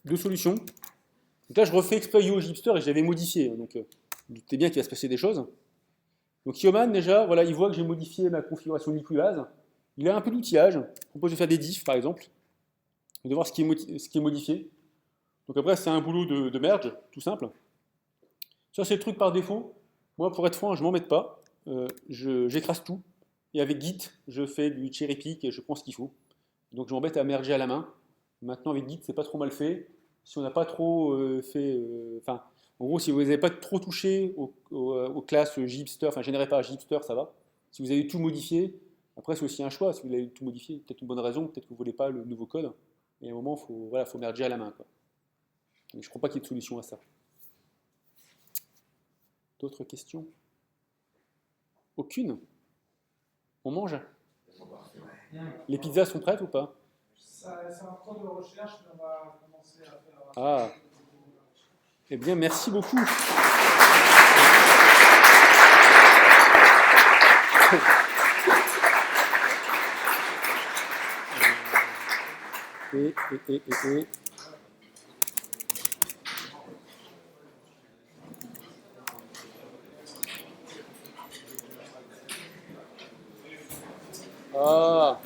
deux solutions. Donc là, je refais exprès JHipster et je l'avais modifié. Donc, vous doutez bien qu'il va se passer des choses. Donc, Yeoman, déjà, voilà, il voit que j'ai modifié ma configuration Liquibase. Il a un peu d'outillage. Je propose de faire des diffs, par exemple, et de voir ce qui est modifié. Donc, après, c'est un boulot de merge, tout simple. Ça, c'est le truc par défaut. Moi, pour être franc, je ne m'embête pas. J'écrase tout. Et avec Git, je fais du cherry pick et je prends ce qu'il faut. Donc, je m'embête à merger à la main. Maintenant, avec Git, c'est pas trop mal fait. Si on n'a pas trop en gros, si vous n'avez pas trop touché aux classes JHipster, enfin générées par JHipster, ça va. Si vous avez tout modifié, après c'est aussi un choix. Si vous avez tout modifié, peut-être une bonne raison, peut-être que vous ne voulez pas le nouveau code. Et à un moment, il faut merger à la main, quoi. Donc, je ne crois pas qu'il y ait de solution à ça. D'autres questions? Aucune? On mange? Les pizzas sont prêtes ou pas? C'est un cours de recherche, mais on va commencer à faire. Ah. Eh bien, merci beaucoup. Et. Ah.